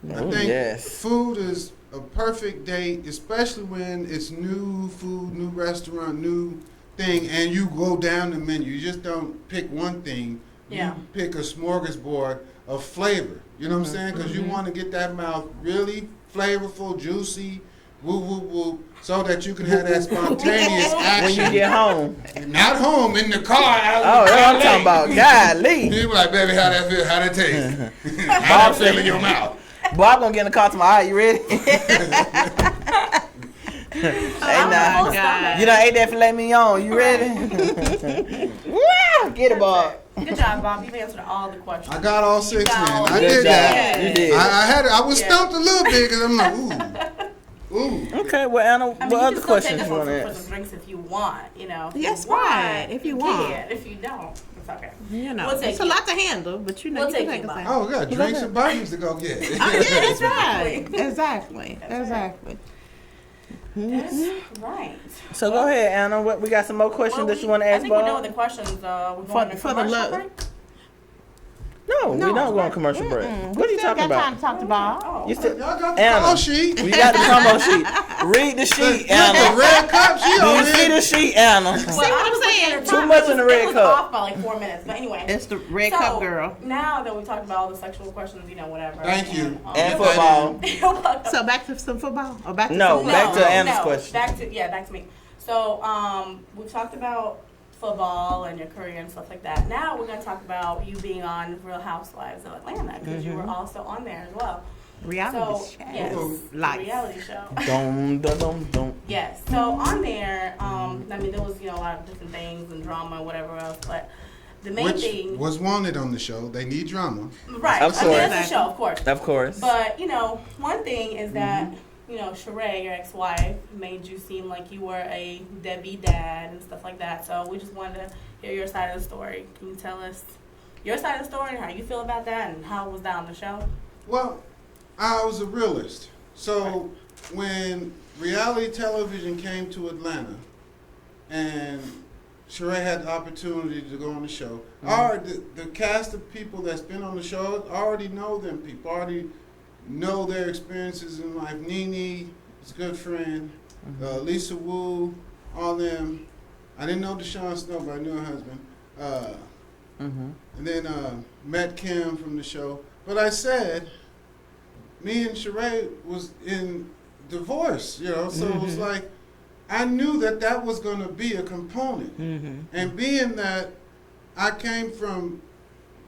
I: I
B: Oh,
I: think
B: yes.
I: food is a perfect date, especially when it's new food, new restaurant, new thing, and you go down the menu. You just don't pick one thing.
C: Yeah.
I: You pick a smorgasbord of flavor. You know what I'm saying? Because you want to get that mouth really flavorful, juicy, woo, woo, woo, so that you can have that spontaneous
B: When
I: action.
B: you get home.
I: Not home, in the car. Out
B: Oh,
I: in
B: that's what I'm
I: LA.
B: talking about. Golly.
I: You be like, baby, how that feel? How that taste? How that feel in your mouth?
B: Bob gonna get in the car tomorrow. All right, you ready? Hey, nah.
A: God.
B: You done ate that filet mignon. You ready? Woo! Get it, Bob.
C: Good job, Bob. You've answered all the questions.
I: I got all 6 in. I
B: Good
I: did
B: job.
I: that.
B: You did.
I: I was stumped a little bit because I'm like, ooh.
B: Okay, well, Anna,
C: I
B: what
C: mean, you
B: other
C: can still take
B: questions
C: us
B: you want
C: for
B: to
C: some
B: ask?
C: drinks if you want, you know.
A: Yes, right. If you want.
C: can. If you don't, it's okay.
A: You know,
C: We'll take
A: it's a
C: it.
A: lot to handle, but you know,
C: We'll
A: you can
C: take
A: take
C: it,
A: us
C: Bob.
A: out.
I: Oh, we got drinks and buttons to go get.
A: Oh, yeah, that's right. Exactly. Exactly.
C: That's right.
B: So go ahead, Anna. What, we got some more questions
C: Well,
B: that you want to
C: I
B: ask
C: think we're done
B: Bob?
C: with the questions. We're going to
A: For the
C: commercial
A: love.
C: break?
B: No, we don't go on commercial break. What are you talking
A: got time
B: about?
A: to talk to Bob.
C: Oh,
B: You still,
I: Y'all got the
B: Anna,
I: call sheet.
B: we got the promo sheet. Read the sheet,
I: The
B: Anna.
I: red cup, she
B: Do
I: on
B: you see
I: it.
B: the sheet, Anna?
C: See
A: what I'm saying?
B: Too much in the red
C: it was
B: cup.
C: off by like 4 minutes, but anyway.
A: It's the red
C: So,
A: cup girl.
C: Now that we talked about all the sexual questions, you know, whatever.
I: Thank you.
B: And
I: Get
B: football.
C: You're welcome.
A: So back to some football? Or back to
B: No,
A: some
B: back to Anna's question.
C: Back to me. So we've talked about football and your career and stuff like that. Now we're going to talk about you being on Real Housewives of Atlanta because you were also on there as well.
A: reality
C: So
A: show.
C: yes,
A: Life.
C: reality show.
B: Dum, dum, dum, dum.
C: Yes. So on there, I mean, there was a lot of different things and drama and whatever else, but the main
I: Which
C: thing,
I: was wanted on the show. They need drama.
C: right?
B: Of
C: I mean,
B: course.
C: that's the show, of course.
B: Of course.
C: But one thing is that Sheree, your ex-wife, made you seem like you were a deadbeat dad and stuff like that. So we just wanted to hear your side of the story. Can you tell us your side of the story and how you feel about that and how was that on the show?
I: Well, I was a realist. So when reality television came to Atlanta and Sheree had the opportunity to go on the show, the cast of people that's been on the show already know them people, already know their experiences in life. Nene is a good friend. Lisa Wu, all them. I didn't know Deshaun Snow, but I knew her husband. And then met Kim from the show. But I said, me and Sheree was in divorce, so it was like, I knew that was going to be a component. And being that I came from,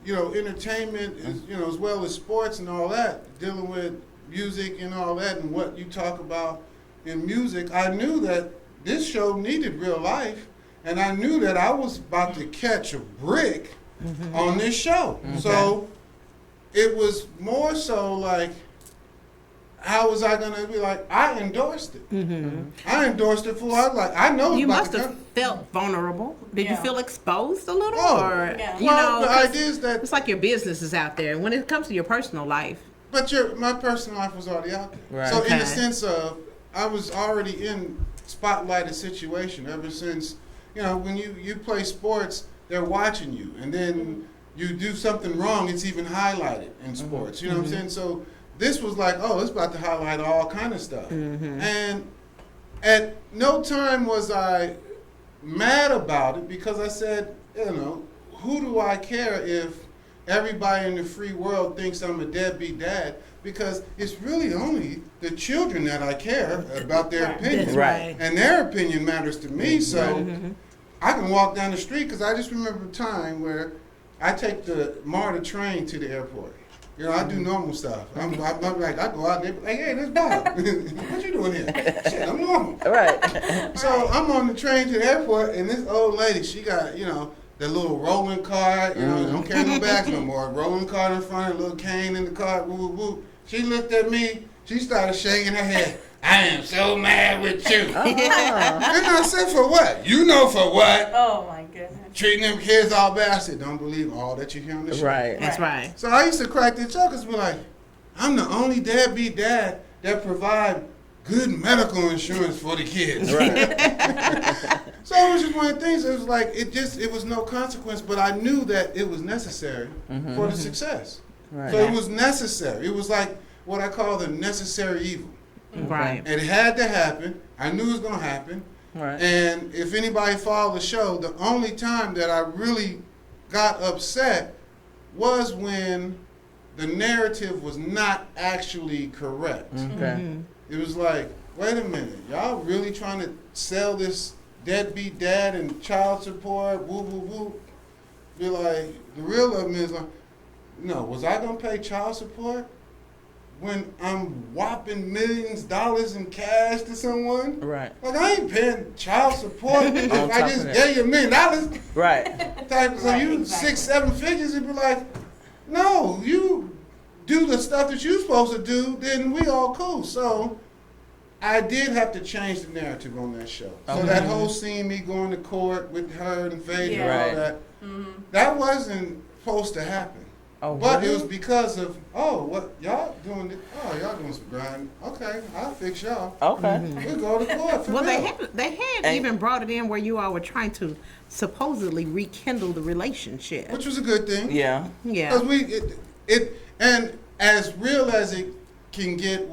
I: entertainment, as well as sports and all that, dealing with music and all that and what you talk about in music, I knew that this show needed real life. And I knew that I was about to catch a brick on this show. So it was more so like, how was I gonna be like? I endorsed it. I endorsed it for. I was like, I know.
A: You
I: it's about
A: must
I: to
A: have
I: come.
A: felt vulnerable. Did you
C: Yeah.
A: feel exposed a little,
I: Oh,
A: or you
I: well,
A: know?
I: the
A: 'cause
I: idea is that.
A: it's like your business is out there. When it comes to your personal life,
I: But my personal life was already out there.
B: Right.
I: So in
A: Okay.
I: the sense of, I was already in spotlighted situation ever since, when you play sports, they're watching you. And then you do something wrong, it's even highlighted in sports. You know what I'm saying? So this was like, oh, it's about to highlight all kind of stuff. And at no time was I mad about it because I said, who do I care if everybody in the free world thinks I'm a deadbeat dad? Because it's really only the children that I care about their opinion.
A: That's right.
I: And their opinion matters to me. So I can walk down the street because I just remember a time where I take the MARTA train to the airport. I do normal stuff. I'm like, I go out there, like, hey, this Bob. What you doing here? Shit, I'm normal.
B: Right.
I: So I'm on the train to the airport, and this old lady, she got, the little rolling cart, don't carry no bags no more. Rolling cart in front, a little cane in the cart, woo, woo, woo. She looked at me, she started shaking her head. I am so mad with you. And I said, for what? You know for what?
C: Oh my goodness.
I: Treating them kids all bad. I said, don't believe all that you hear on the show.
B: Right.
A: that's right.
I: So I used to crack the jokers, be like, I'm the only deadbeat dad that provide good medical insurance for the kids.
B: Right.
I: So it was just one of the things. It was like it was no consequence, but I knew that it was necessary for the success.
B: Right.
I: So it was necessary. It was like what I call the necessary evil.
A: Right.
I: It had to happen. I knew it was going to happen.
B: Right.
I: And if anybody followed the show, the only time that I really got upset was when the narrative was not actually correct.
B: Okay.
I: It was like, wait a minute, y'all really trying to sell this deadbeat dad and child support, woo, woo, woo. Be like, the real of me is like, no, was I going to pay child support when I'm whopping millions of dollars in cash to someone?
B: Right.
I: Like, I ain't paying child support if
B: On
I: I
B: top
I: just
B: of that.
I: gave you $1 million.
B: Right.
I: So you 6-7 figures and be like, no, you do the stuff that you're supposed to do, then we all cool. So I did have to change the narrative on that show. So that whole scene, me going to court with her and Faith and all that, that wasn't supposed to happen.
B: Oh,
I: But
B: really?
I: it was because of, what y'all doing this? Oh, y'all doing some grind. Okay, I'll fix y'all.
B: Okay.
I: We'll go to court for
A: Well,
I: real.
A: they had even brought it in where you all were trying to supposedly rekindle the relationship.
I: Which was a good thing.
B: Yeah.
A: Yeah.
I: Because and as real as it can get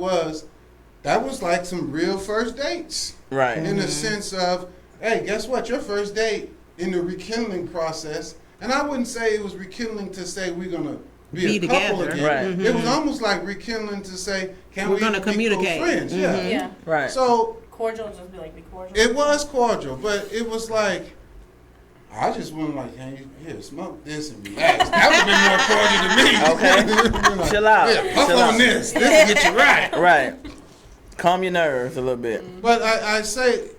I: that was like some real first dates.
B: Right.
I: In the sense of, hey, guess what? Your first date in the rekindling process, and I wouldn't say it was rekindling to say we're going to be a couple
A: together.
I: again.
B: Right.
I: It was almost like rekindling to say, can
A: We're
I: we
A: gonna
I: be
A: communicate.
I: cool friends?
C: Yeah.
B: Right.
I: So
C: Cordial, just be like, be cordial.
I: it was cordial, but it was like, I just went like, hey, here, smoke this and relax. That would have been more cordial to me.
B: Okay.
I: Like,
B: Chill out.
I: Yeah, puff
B: Chill
I: on
B: out.
I: this. This will get you right.
B: Right. Calm your nerves a little bit.
I: But I say,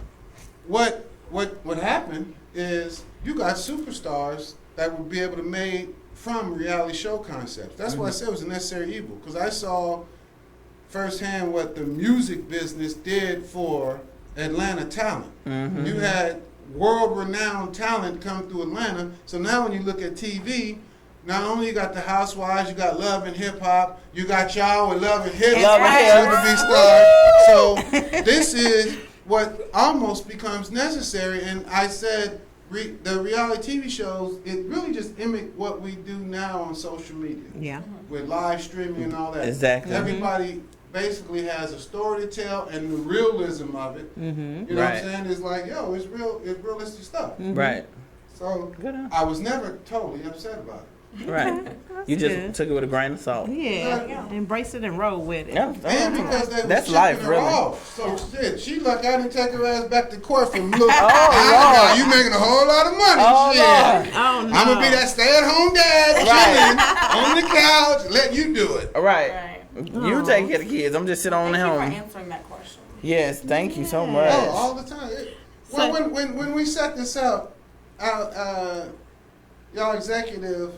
I: what happened is you got superstars that would be able to made from reality show concepts. That's why I said it was a necessary evil, because I saw firsthand what the music business did for Atlanta talent. You had world-renowned talent come through Atlanta. So now when you look at TV, not only you got the Housewives, you got Love and Hip Hop, you got y'all with Love and Hip
B: Love and
I: Hop,
B: Hip.
I: to be stars. So this is what almost becomes necessary. And I said the reality TV shows, it really just mimic what we do now on social media.
A: Yeah.
I: With live streaming and all that.
B: Exactly.
I: Everybody basically has a story to tell, and the realism of it, you know what
B: Right.
I: I'm saying, is like, yo, it's realistic stuff.
B: Right.
I: So
B: Good on.
I: I was never totally upset about it.
B: Right. You just
A: good.
B: took it with a grain of salt.
A: Yeah. Embrace it and roll with it.
B: Yeah.
I: And because they
B: That's
I: was
B: life,
I: shipping her
B: really.
I: off. So shit, she like I didn't take her ass back to court from look.
B: Oh,
I: you making a whole lot of money.
B: Oh,
I: shit.
B: Lord.
A: Oh no.
I: I'm gonna be that stay-at-home dad, chilling on the couch, let you do it.
B: Right.
C: Right.
B: You take care of the kids. I'm just sitting on
C: Thank
B: the
C: you for
B: home.
C: answering that question.
B: Yes, thank you so much.
I: Oh, all the time. Well, when we set this up, y'all executive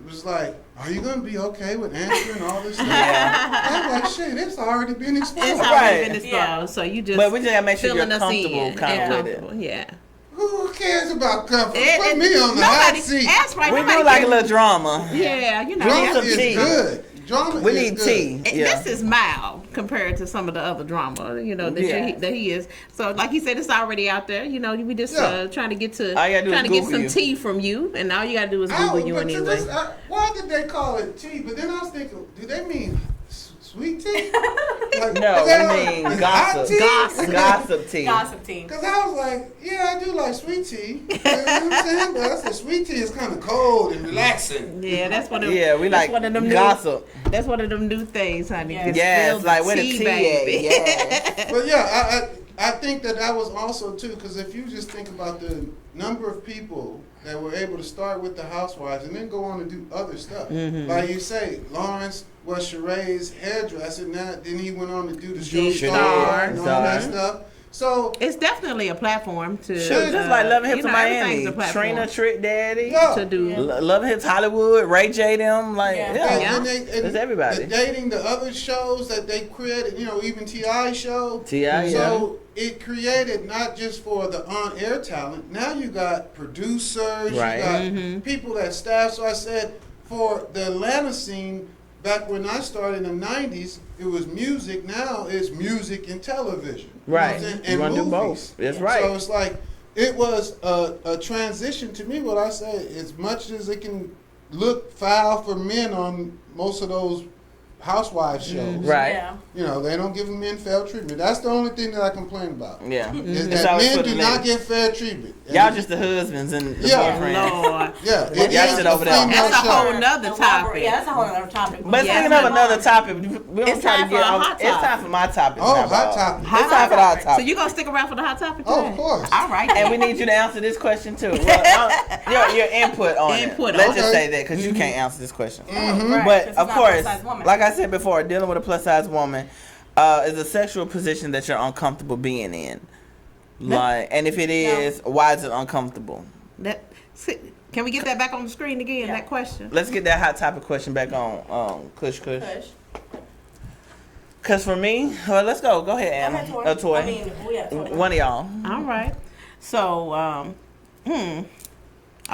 I: It was like, are you gonna be okay with answering all this stuff? I'm like, shit, it's already been exposed.
A: It's already been exposed, so you just.
B: But we just gotta make sure you're
A: filling us
B: comfortable,
A: in.
B: kind of with it.
A: Yeah.
I: Who cares about comfort? Put me on the hot seat.
A: That's right.
B: We do like a little drama.
A: Yeah, you know.
I: Drama is
B: tea.
I: good. Drama
B: We
I: is
B: need
I: good.
B: tea. Yeah.
A: This is mild compared to some of the other drama, you know, that, that he is. So, like he said, it's already out there. You know, we just trying to get to
B: All you gotta do
A: trying
B: is
A: to get
B: Google
A: some
B: you.
A: tea from you, and all you gotta do is Google you
I: but
A: anyway.
I: why did they call it tea? But then I was thinking, do they mean sweet tea? Like,
B: No, we mean
I: is it hot
B: gossip.
I: tea?
B: Gossip tea.
C: Gossip tea.
I: Because I was like, yeah, I do like sweet tea. You know what I'm saying? But I said sweet tea is kind of cold and relaxing.
A: Yeah, that's one of
B: Yeah, we
A: that's
B: like
A: one of them
B: gossip.
A: That's one of them new things, honey.
C: Yeah.
A: Just
B: Yes,
A: spill the
B: like where the tea
A: baby.
B: at. Yes.
I: But yeah, I think that was also too, because if you just think about the number of people that were able to start with the Housewives and then go on and do other stuff. Like you say, Lawrence was Sheree's hairdresser. Then he went on to do the show Star and all that stuff. So
A: it's definitely a platform to
B: Sure, just like Love and Hips
A: you
B: of
A: know,
B: Miami,
A: everything's a platform
B: Trina, Trick Daddy,
A: to do.
B: Love and Hips Hollywood, Ray J them, like
I: and
B: it's everybody.
I: Dating the other shows that they created, you know, even T.I. show.
B: T.I.,
I: So it created not just for the on-air talent. Now you got producers,
B: Right.
I: you got people that staff. So I said for the Atlanta scene, back when I started in the 90s, it was music. Now it's music and television.
B: Right.
I: You know what I'm saying?
B: You
I: And
B: wanna do
I: movies.
B: both. That's right.
I: So it's like, it was a transition to me. What I say, as much as it can look foul for men on most of those housewives shows.
B: Right.
C: Yeah.
I: You know, they don't give men fair treatment. That's the only thing that I complain about.
B: Yeah.
I: Is
B: It's
I: that
B: always
I: men
B: for
I: do
B: the
I: not
B: ladies.
I: get fair treatment.
B: Y'all just the husbands and the boyfriend.
A: Lord.
I: Yeah.
B: Y'all sit over there.
A: That's a whole nother topic.
C: Yeah, that's a whole other topic.
B: But speaking of another topic, we don't
A: It's
B: try
A: time
B: to get
A: for a
B: on.
A: hot
B: It's time
A: topic.
B: for my topic.
I: Oh,
B: now,
I: hot
B: Bob.
I: topic.
B: It's time for the hot
A: So
B: topic.
A: you gonna stick around for the hot topic?
I: Oh,
A: today?
I: of course.
A: All right.
B: And we need you to answer this question too. Well, your input on
A: Input
B: it. Let's
A: on
B: just
I: it.
B: say that because you can't answer this question.
C: Right,
B: But
C: 'cause it's
B: of
C: not a
B: course,
C: plus-size woman.
B: like I said before, dealing with a plus size woman is a sexual position that you're uncomfortable being in. Like, and if it is, why is it uncomfortable?
A: Can we get that back on the screen again?
C: Yeah.
A: That question.
B: Let's get that hot topic question back on Kush.
C: Push.
B: Cause for me, well, let's go. Go ahead, Anna.
C: Go
B: A
C: ahead,
B: toy.
C: I mean, Toy.
B: One of y'all.
A: All right. So,
B: Come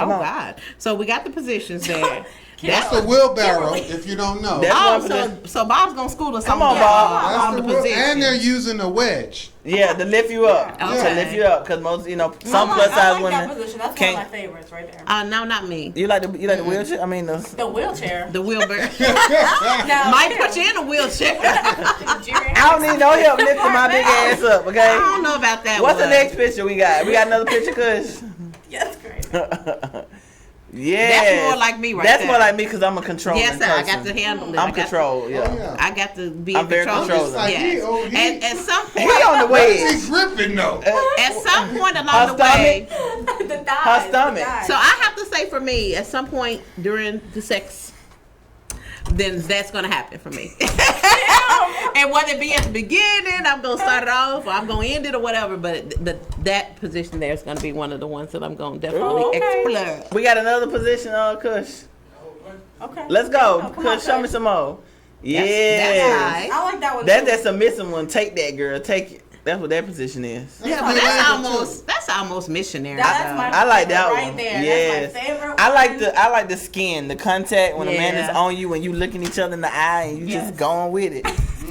A: oh
B: on.
A: God. So we got the positions there.
I: That's the wheelbarrow, if you don't know.
B: That's
A: Oh,
B: one for
A: so Bob's gonna school us
B: Come
A: on
B: on,
A: the,
B: Bob.
I: That's
A: on the
I: the wheel-
A: position.
I: and they're using a wedge.
B: Yeah, to lift you up. To
A: Okay.
B: lift you up, cause most, some
C: I
B: plus size
C: like
B: women
C: that position. That's
B: can't.
C: one of my favorites right there.
A: No, not me.
B: You like the wheelchair? I mean,
C: The wheelchair.
A: The wheelbarrow.
C: Now,
A: Might put you in a wheelchair.
B: I don't need no help lifting my big ass up.
A: I
B: Okay.
A: don't know about that.
B: What's the
A: one.
B: next picture we got? We got another picture, Kush.
C: Yes, great.
B: Yeah.
A: That's more like me right
B: That's
A: there.
B: more like me because I'm a controlling
A: Yes, sir.
B: person.
A: I got to handle it.
B: I'm
A: I got
B: control. Yeah.
I: Oh, yeah.
A: I got to be
B: I'm
A: in
B: very
A: control.
B: controlling.
I: Like
A: Yes.
I: he-
A: And at some
B: He
A: point,
B: on the
I: What is
B: way.
I: he gripping though?
A: at some point
B: Her
A: along the way,
C: The thighs.
B: Her stomach.
C: the thighs.
A: so I have to say for me, at some point during the sex, then that's gonna happen for me. And whether it be at the beginning, I'm gonna start it off, or I'm gonna end it, or whatever. But that position there is gonna be one of the ones that I'm gonna definitely
C: Ooh, okay.
A: explore.
B: We got another position, Kush.
C: Okay.
B: Let's go.
C: Oh, come on,
B: Kush, show me
C: Kush.
B: some more. Yeah.
A: That's
C: I like that one.
B: That's
C: too.
B: that submissive one. Take that, girl. Take it. That's what that position is.
A: Yeah,
I: my
A: but
I: favorite,
A: that's almost missionary.
C: That's my
B: I like that
C: favorite right
B: one.
C: there.
B: Yes.
C: That's my favorite
B: I like
C: one.
B: I like the skin, the contact when a man is
A: Yeah.
B: on you and you looking each other in the eye and you
C: Yes.
B: just going with it.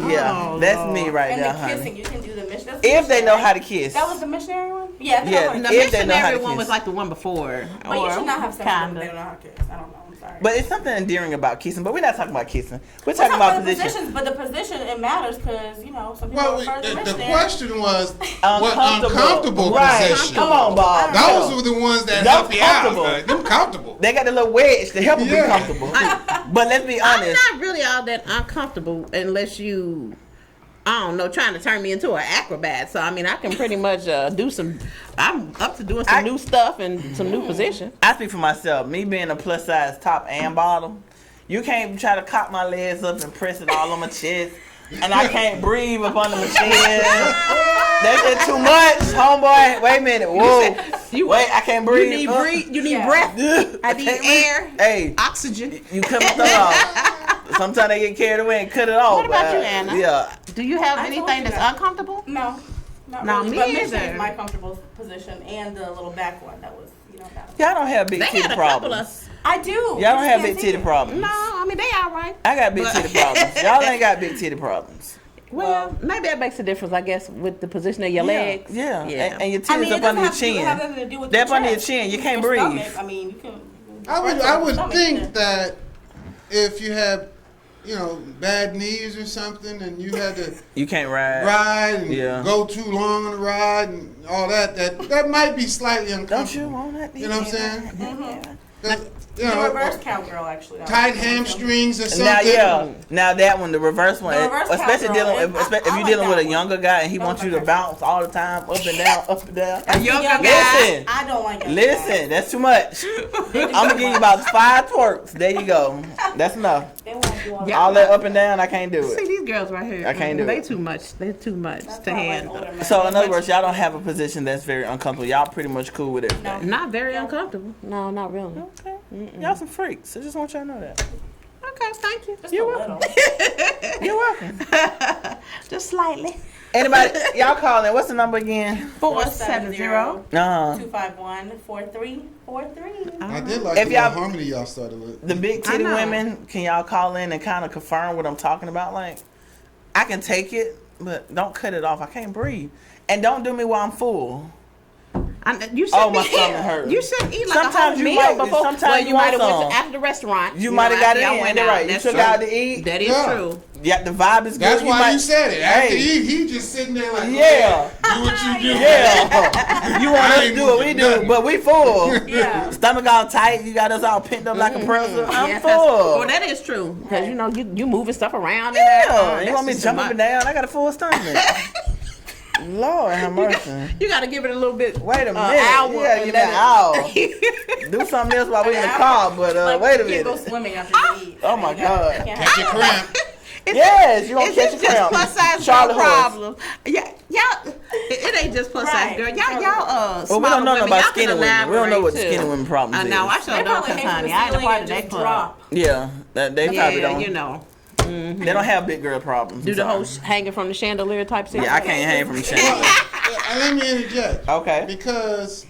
B: Yeah,
A: Oh,
B: that's
A: Lord.
B: me right
C: And
B: there,
C: the
B: honey.
C: kissing, you can do the missionary.
B: If they know how to kiss.
C: That was the missionary one? Yeah, I think
B: Yeah.
C: that was
A: The
C: the
B: If they know how to
A: missionary one
B: kiss.
A: was like the one before.
C: But you should not have sex with them
A: kinda.
C: if they don't know how to kiss. I don't know. I'm sorry.
B: But it's something endearing about kissing. But we're not talking about kissing. We're
C: We're
B: talking about
C: the
B: position.
C: positions, but the position, it matters because, some people
I: Well,
C: prefer the
I: the
C: missionary.
I: question was what uncomfortable
B: Right.
I: position.
B: Come on, Bob.
I: Those were the ones that
B: Those
I: help you out.
B: comfortable.
I: Like, them comfortable.
B: They got the little wedge to help them be
I: Yeah.
B: comfortable. But let's be
A: I'm
B: honest.
A: not really all that uncomfortable unless you, I don't know, trying to turn me into an acrobat. So, I mean, I can pretty much do some, I'm up to doing some new stuff and some new positions.
B: I speak for myself. Me being a plus size top and bottom, you can't try to cock my legs up and press it all on my chest. And I can't breathe up under my chin. That's just too much, homeboy. Wait a minute. Whoa. Wait, I can't breathe.
A: You need breath. I need air.
B: Hey,
A: oxygen.
B: You cut my thumb off. Sometimes they get carried away and cut it off.
A: What about you, Anna?
B: Yeah.
A: Do you have anything that's uncomfortable?
C: No. Not really. But Mission is my comfortable position, and the little back one that was,
B: Y'all don't have big titty problems.
C: I do.
B: Y'all don't have big titty problems.
A: No, I mean, they all right.
B: I got big titty problems. Y'all ain't got big titty problems.
A: Well, maybe that makes a difference, I guess, with the position of your legs.
B: Yeah. And your titties up under your chin. Up under your chin. You can't breathe.
C: I mean, you can.
I: I would think that if you have, bad knees or something, and you had to
B: you can't ride
I: and go too long on the ride and all that might be slightly uncomfortable.
B: Don't you want that?
I: You know what I'm saying?
C: Mm-hmm. The reverse cowgirl, actually.
I: Tight hamstrings or something.
B: Now that one, the reverse one, especially if you're dealing with a younger guy and he wants you to bounce all the time, up and down, up and down.
A: A younger guy.
B: Listen,
C: I don't like it.
B: Listen, that's too much. I'm gonna give you about 5 twerks. There you go. That's enough. All that up and down, I can't do it.
A: See these girls right here.
B: I can't do it.
A: They too much. They're too much to handle.
B: So in other words, y'all don't have a position that's very uncomfortable. Y'all pretty much cool with it.
A: No. Not very uncomfortable. No, not really.
B: Okay. Y'all some freaks. I just want y'all to know that.
A: Okay, thank you.
B: You're welcome. You're welcome.
A: Just slightly.
B: Anybody? Y'all calling? What's the number again?
C: 470-251-4343.
I: I did like the harmony y'all started with.
B: The big titty women, can y'all call in and kind of confirm what I'm talking about? Like, I can take it, but don't cut it off. I can't breathe. And don't do me while I'm full.
A: You shouldn't
B: my stomach hurts.
A: You shouldn't eat like
B: sometimes
A: a whole meal before.
B: Sometimes
A: you might have went after the restaurant.
B: You might have got it in. That's right. You took out to eat.
A: That is true.
B: Yeah, the vibe is good.
I: That's why you said it. After he just sitting there like, do what you do.
B: Yeah. You want us to do what we do, but we full.
C: Yeah.
B: Stomach all tight. You got us all pinned up like a pretzel. I'm full.
A: Well, that is true. Because, you moving stuff around.
B: Yeah. You want me to jump up and down? I got a full stomach. Lord have mercy.
A: You got to give it a little bit.
B: Wait a minute. You got to give it an hour. Do something else while we're in the car, but wait a minute.
C: You can't go swimming after you eat.
B: Oh my God.
I: Catch a cramp.
B: Yes, you gonna catch a cramp.
A: Plus size girl problem. Yeah, y'all. It ain't just plus size girl. Y'all.
B: Well, we don't know about skinny women. We don't know what the skinny women problem is.
A: No, I sure don't, honey. I ain't a part of that club.
B: Yeah, they probably don't.
A: You know.
B: They don't have big girl problems.
A: Do the whole hanging from the chandelier type thing?
B: Yeah, I can't hang from the chandelier.
I: Let me interject.
B: Okay.
I: Because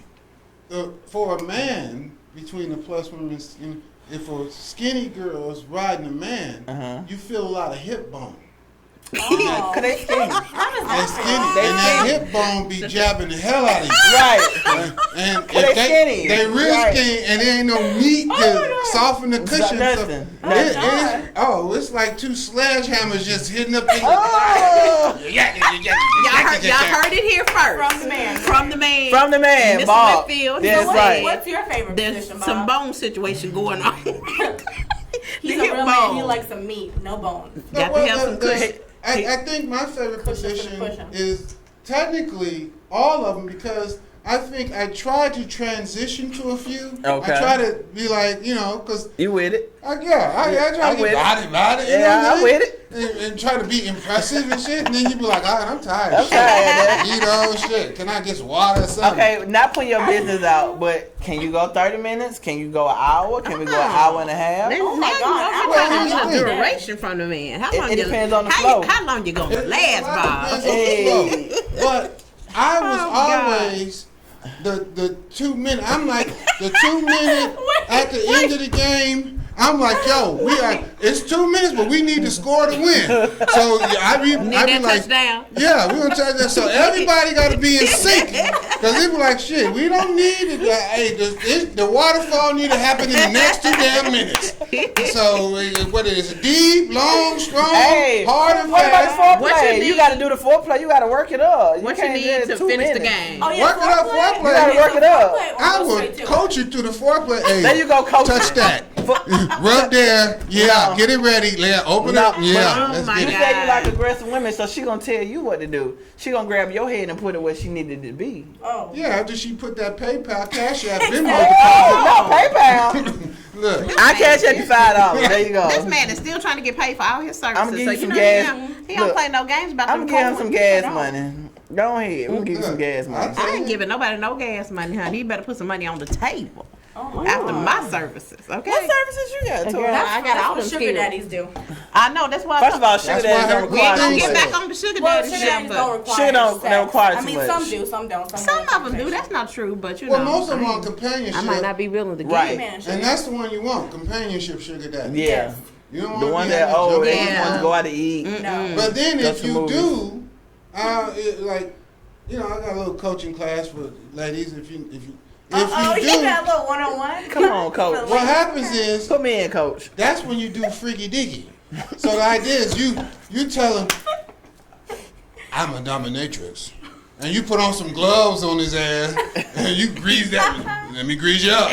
I: for a man, between the plus women, if a skinny girl is riding a man, you feel a lot of hip bone.
B: Oh. Cause they skinny.
I: They're skinny. And that hip bone be jabbing the hell out of you.
B: Right.
I: And
B: if
I: they real skinny and there ain't no meat to soften the cushion. It's like 2 sledgehammers just hitting up in
A: Y'all heard it here first. From the man. Mr.
B: Bob.
A: Whitfield.
B: That's right.
C: What's your favorite position, Bob?
A: Some bone situation going on.
C: He's a real man. He likes some meat, no bones.
A: Got to have some cushion.
I: I think my favorite position is technically all of them because I think I try to transition to a few.
B: Okay.
I: I try to be like, because...
B: You with it?
I: I try to get body.
B: Yeah, I'm with it.
I: And try to be impressive and shit. And then you be like, all right, I'm tired. Shit. Can I get some water or something?
B: Okay, not putting your business out, but can you go 30 minutes? Can you go an hour? Can we go an hour and a half?
A: Oh my God. How long is the duration from the man?
B: It depends on the flow.
A: How long you going to last, Bob?
I: But I was always... The 2 minute. I'm like the 2 minute at the end of the game. I'm like, it's 2 minutes, but we need to score to win. So I be like,
A: touchdown.
I: Yeah, we're gonna touchdown. So everybody got to be in sync because they be like, shit, we don't need it. Hey, the waterfall need to happen in the next 2 damn minutes. So whether it's deep, long, strong, hard, and fast.
B: Foreplay? You got to do the foreplay. You got to work it up.
A: What you need to finish the game?
I: Work it up, foreplay.
B: You got to work it up.
I: I will coach you through the foreplay. Hey,
B: there you go, coach.
I: Touch that. Rub there. Yeah, get it ready. Open up. Yeah.
A: Oh my
B: you
A: God.
B: say you like aggressive women, so she gonna tell you what to do. She gonna grab your head and put it where she needed to be.
C: Oh.
I: Yeah, after she put that PayPal cash app Venmo
B: deposit. No, PayPal.
I: Look,
B: I cash at you $5. There you go.
A: This man is still trying to get paid for all his services.
B: I'm gonna give you some gas.
A: He don't play no games about
B: I'm gonna give him some gas money. Go ahead. We'll give you some gas money.
A: I ain't giving nobody no gas money, honey. You better put some money on the table.
C: Oh,
A: after my services, okay?
B: What services you got?
A: Girl, I got all them
C: sugar
A: skills.
C: daddies do.
A: I know, that's why.
B: First of all, sugar daddies don't
A: we
B: require
A: ain't gonna
B: too
A: get
B: much.
A: back on the sugar
C: Well,
A: daddy
C: sugar
A: shit,
C: daddies
A: but
C: don't require
B: Sugar don't
C: sex.
B: require too
C: I mean,
B: much.
C: some do, some don't.
A: some of them do. That's not true, but you
I: Well,
A: know.
I: most of them want companionship.
A: I might not be willing to give.
B: Right.
I: And that's the one you want, companionship sugar daddy.
B: Yeah.
I: You don't
B: The
I: want
B: one
I: to
B: that, oh, they just
A: Yeah.
B: want to go out to eat.
C: No.
I: But then
B: Go
I: if
B: to
I: you
B: movies.
I: do, I got a little coaching class for ladies. If you do,
C: you got a little one-on-one?
B: Come on, coach.
I: what happens is
B: Put me in, coach.
I: that's when you do freaky diggy. So the idea is you tell him, I'm a dominatrix. And you put on some gloves on his ass and you grease that. Let me grease you up.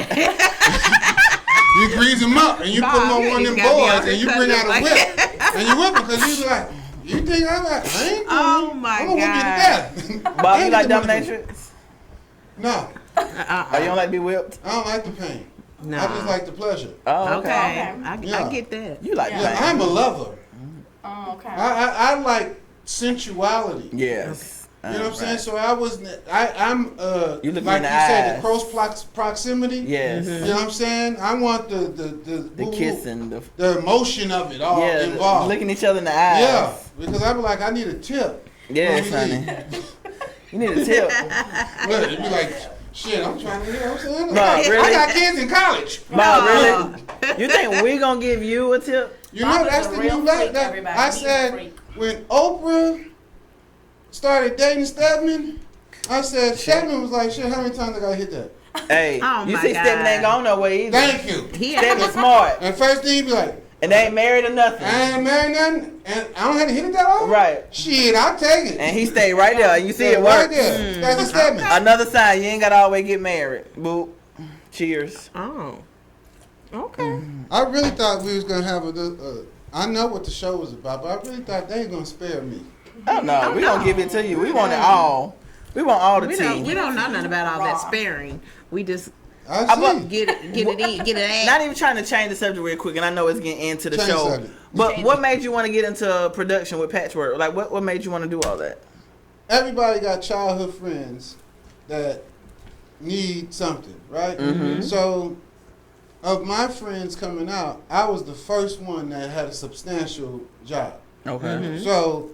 I: You grease him up and you put him on one of them boards and you bring out a whip. And you whip him because you be like, you think I ain't
A: Oh my
I: I'm gonna whip
A: God.
I: you to death.
B: Bob, you like
I: Ain't the
B: dominatrix?
I: No,
B: Oh, you don't like to be whipped?
I: I don't like the pain.
A: No.
I: I just like the pleasure.
B: Oh,
A: Okay.
B: okay.
A: I
I: Yeah.
A: get that.
B: You like
C: Yeah.
I: Yeah,
B: pain.
I: I'm a lover.
C: Oh, okay.
I: I like sensuality.
B: Yes.
I: You know what I'm saying? So I'm
B: You look
I: like
B: in the
I: you said,
B: eyes.
I: the close proximity.
B: Yes.
I: You know what I'm saying? I want the
B: The kissing,
I: the emotion of it all
B: yeah,
I: involved.
B: looking each other in the eyes.
I: Yeah, because I be like, I need a tip.
B: Yes,
I: when we
B: honey.
I: leave.
B: You need a tip.
I: Look, it be like, shit, I'm trying to, you know what I'm saying?
B: No,
I: I
B: really?
I: got kids in college.
B: Bob, really? You think we gonna give you a tip?
I: You
C: Bob
I: know,
C: is
I: that's
C: a
I: the
C: real
I: new
C: freak,
I: life.
C: everybody.
I: I
C: He's a
I: said,
C: freak.
I: when Oprah started dating Stedman, I said, Stedman was like, shit, how many times I gotta hit that?
B: Hey,
A: Oh,
B: you
A: my
B: see
A: God.
B: Stephen ain't going nowhere either.
I: Thank you.
A: He
B: Stephen's smart.
I: And first thing he be like,
B: And they ain't married or nothing.
I: I ain't married nothing, and I don't have to hit it that often?
B: Right.
I: Shit, I'll take it.
B: And he stayed right there. And you see
I: Yeah,
B: it
I: right
B: work.
I: there. That's a Stedman.
B: Another sign, you ain't gotta always get married. Boop. Cheers.
A: Oh. Okay.
I: I really thought we was gonna have I know what the show was about, but I really thought they were gonna spare me.
B: Oh no, we gonna give it to you. We want it all. We want all the
A: We
B: tea.
A: don't know nothing about all that sparing. We just
I: I see.
A: get it.
B: Not even trying to change the subject real quick, and I know it's getting into the
I: Change
B: show.
I: subject.
B: But what made you want to get into production with Patchwork? Like, what made you want to do all that?
I: Everybody got childhood friends that need something, right?
B: Mm-hmm.
I: So, of my friends coming out, I was the first one that had a substantial job.
B: Okay.
A: Mm-hmm.
I: So,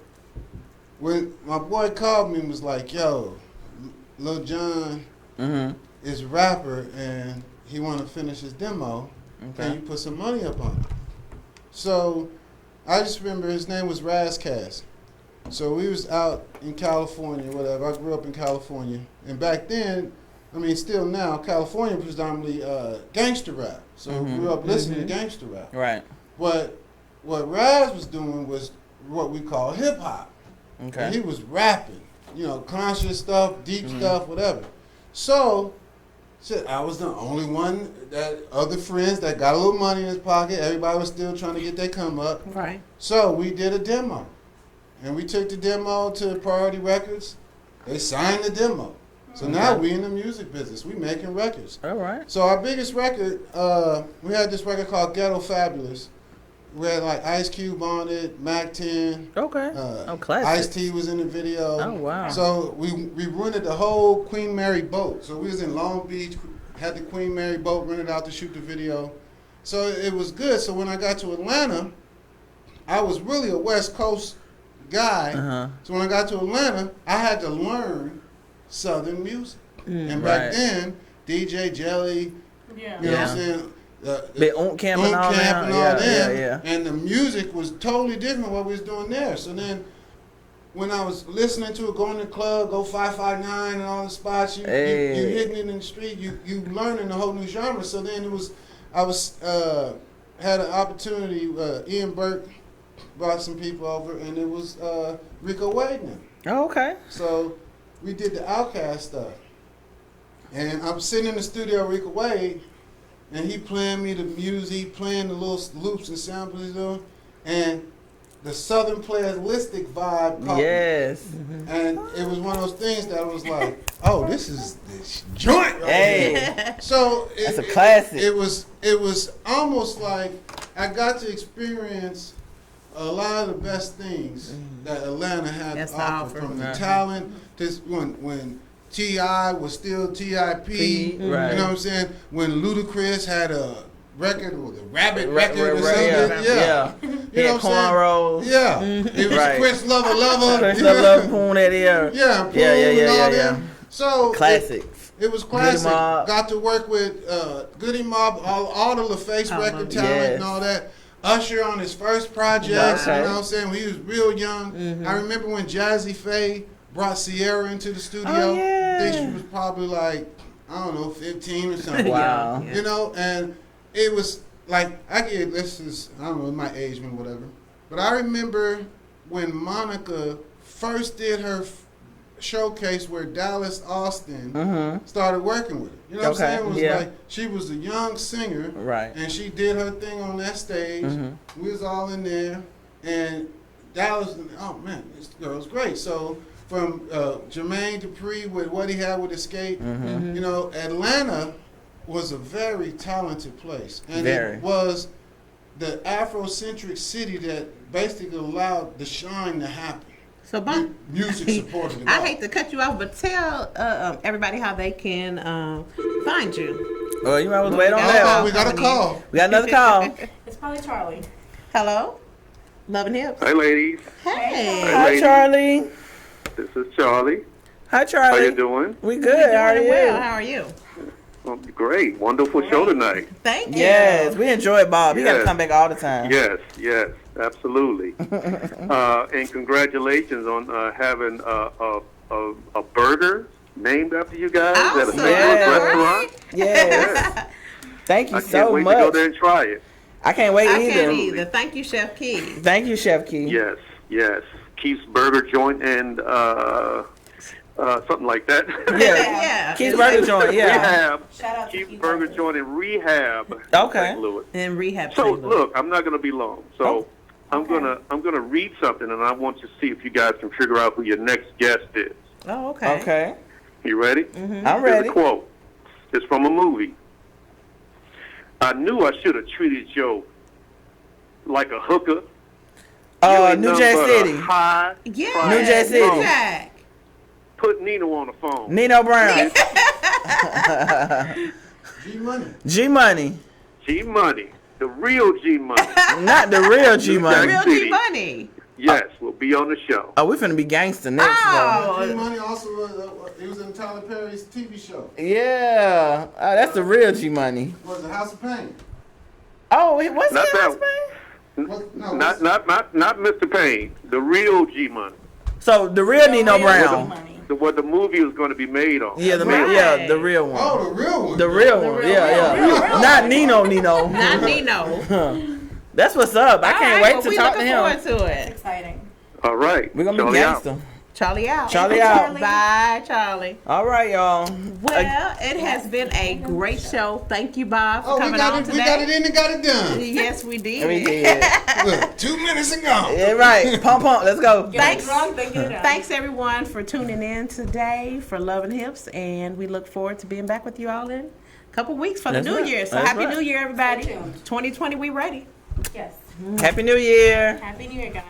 I: when my boy called me and was like, yo, Lil Jon
B: Mm-hmm.
I: is a rapper and he want to finish his demo, can you put some money up on it? So, I just remember his name was Razcast. So we was out in California, whatever. I grew up in California. And back then, I mean, still now, California predominantly gangster rap. So I grew up listening to gangster rap.
B: Right.
I: But what Raz was doing was what we call hip hop.
B: Okay.
I: And he was rapping, conscious stuff, deep stuff, whatever. So, shit, I was the only one that other friends that got a little money in his pocket. Everybody was still trying to get their come up.
A: Right.
I: So we did a demo. And we took the demo to Priority Records. They signed the demo. So now we in the music business. We making records.
B: All right.
I: So our biggest record, we had this record called Ghetto Fabulous. We had like Ice Cube on it, Mac 10.
B: Okay. Classic.
I: Ice-T was in the video.
B: Oh, wow.
I: So we rented the whole Queen Mary boat. So we was in Long Beach, had the Queen Mary boat rented out to shoot the video. So it was good. So when I got to Atlanta, I was really a West Coast guy.
B: Uh-huh.
I: So when I got to Atlanta, I had to learn Southern music. And back
B: Right.
I: then, DJ Jelly,
C: Yeah.
I: you know what I'm saying?
B: Big Oomp Camp and all that. Yeah.
I: And the music was totally different what we was doing there. So then when I was listening to it, going to the club, go 559 and all the spots, you hitting it in the street, you learning a whole new genre. So then I had an opportunity, Ian Burke brought some people over, and it was Rico Wade now.
B: Oh, okay.
I: So we did the Outkast stuff. And I'm sitting in the studio with Rico Wade, and he playing me the music, playing the little loops and samples he's doing, and the Southern playalistic vibe caught me.
B: Yes.
I: And it was one of those things that I was like, oh, this is this joint right
B: Hey.
I: here. So
B: That's a classic.
I: It was almost like I got to experience a lot of the best things that Atlanta had
A: That's
I: to offer,
A: the
I: from the
B: offer.
I: talent to when T.I. was still T.I.P. You know
B: Right.
I: what I'm saying? When Ludacris had a record or the Rabbit
B: Right,
I: record or
B: right,
I: something.
B: yeah.
I: Yeah.
B: He
I: You
B: had
I: know what I'm
B: cornrows.
I: saying? Yeah. It was
B: Right.
I: Chris Lover.
B: Chris
I: you know?
B: Love Poon that ear.
I: Yeah, Poon
B: Yeah,
I: and all
B: yeah.
I: them. So
B: Classics.
I: It was classic.
B: Mob.
I: Got to work with Goody Mob, all the LaFace record talent
B: Yes.
I: and all that. Usher on his first projects, you know what I'm saying? When he was real young. I remember when Jazzy Faye brought Sierra into the studio.
B: Oh, yeah.
I: I think she was probably like, I don't know, 15 or something.
B: Wow.
I: You know, and it was like, I don't know, my age and whatever. But I remember when Monica first did her showcase where Dallas Austin started working with it. You know what I'm saying? It was like she was a young singer,
B: Right.
I: and she did her thing on that stage. We was all in there, and Dallas, oh man, this girl's great. So from Jermaine Dupri with what he had with Escape, you know, Atlanta was a very talented place, and it was the Afrocentric city that basically allowed the shine to happen.
A: So, Bob,
I: music supported it.
A: I hate to cut you off, but tell everybody how they can find you.
B: Well, you might as well wait on that.
I: We got a call.
B: We got another call.
C: It's probably Charlie.
A: Hello? Love and Hips.
J: Hi, ladies.
A: Hey.
J: Hi,
B: Hi,
J: ladies.
B: Charlie.
J: This is Charlie.
B: Hi, Charlie.
J: How you doing?
B: We good. How are you?
A: Well, how are you?
J: Well, great. Wonderful show tonight.
A: Thank you.
B: Yes, we enjoy Bob. He got to
J: Yes.
B: come back all the time.
J: Yes, absolutely. And congratulations on having a burger named after you guys at a
A: Awesome.
J: favorite restaurant.
B: Yes. Thank you
J: I can't
B: so
J: wait to go
B: much.
J: there and try it.
B: I can't wait
A: I
B: either.
A: can't either. Thank you, Chef Key.
B: Thank you, Chef Key.
J: Yes. Keith's Burger Joint and something like that.
B: Yeah. Keith's Burger Joint, yeah.
J: Rehab.
C: Shout out to
J: Keith's
C: Keith
J: Burger
C: Burger.
J: Joint and Rehab.
B: Okay.
J: St. Louis.
A: And Rehab.
J: So
A: St. Louis.
J: look, I'm not going to be long. So I'm gonna read something, and I want to see if you guys can figure out who your next guest is.
A: Oh, okay.
B: Okay.
J: You ready?
B: I'm
J: Here's
B: ready.
J: a quote. It's from a movie. I knew I should have treated Joe like a hooker. You ain't
B: New
J: nothing
B: Jack
J: but a
B: City.
J: high
A: Yeah.
B: New Jack City.
A: New Jack.
J: Put Nino on the phone.
B: Nino Brown.
I: G Money.
B: G Money.
J: G Money. The real G Money.
B: Not the real G
J: New
B: Money.
J: Jack
A: Real
J: City.
A: G Money.
J: Yes, we'll be on the show.
B: Oh, we finna be gangster next
A: Oh.
I: G Money also he was in Tyler Perry's TV show.
B: though. Yeah. That's the real G Money.
I: Was the House of Pain?
B: Oh, what's
J: Not
B: that?
J: that
I: What, no,
J: Not Mr. Payne. The real G Money.
B: So the real Nino
C: Real
B: Brown.
C: money.
J: What the movie is going to be made on.
B: Yeah,
A: Right.
B: the real one.
I: Oh, the real one.
B: The real one. Yeah. Not Nino.
A: Not Nino.
B: That's what's up. I can't wait to
A: we
B: talk to
A: looking
B: him.
A: forward to it.
C: Exciting.
J: All right.
B: We're gonna be
J: Charlie out.
B: gangster.
A: Charlie out.
B: Charlie out.
A: Bye, Charlie.
B: All right, y'all.
A: Well, it has been a great show. Thank you, Bob, for
I: Oh, we
A: coming
I: got
A: on
I: it.
A: today.
I: We got it in and got it done.
A: Yes, we did.
B: We did.
I: Look, 2 minutes and gone.
B: Yeah, right. Pump. Let's go.
A: Thanks.
C: Drunk, then get it done.
A: Thanks everyone for tuning in today for Love and Hips, and we look forward to being back with you all in a couple weeks for
B: That's
A: the new
B: right.
A: year. So
B: That's
A: happy
B: right.
A: New Year, everybody!
C: Stay tuned.
A: 2020, we ready?
C: Yes.
B: Happy New Year.
C: Happy New Year, guys.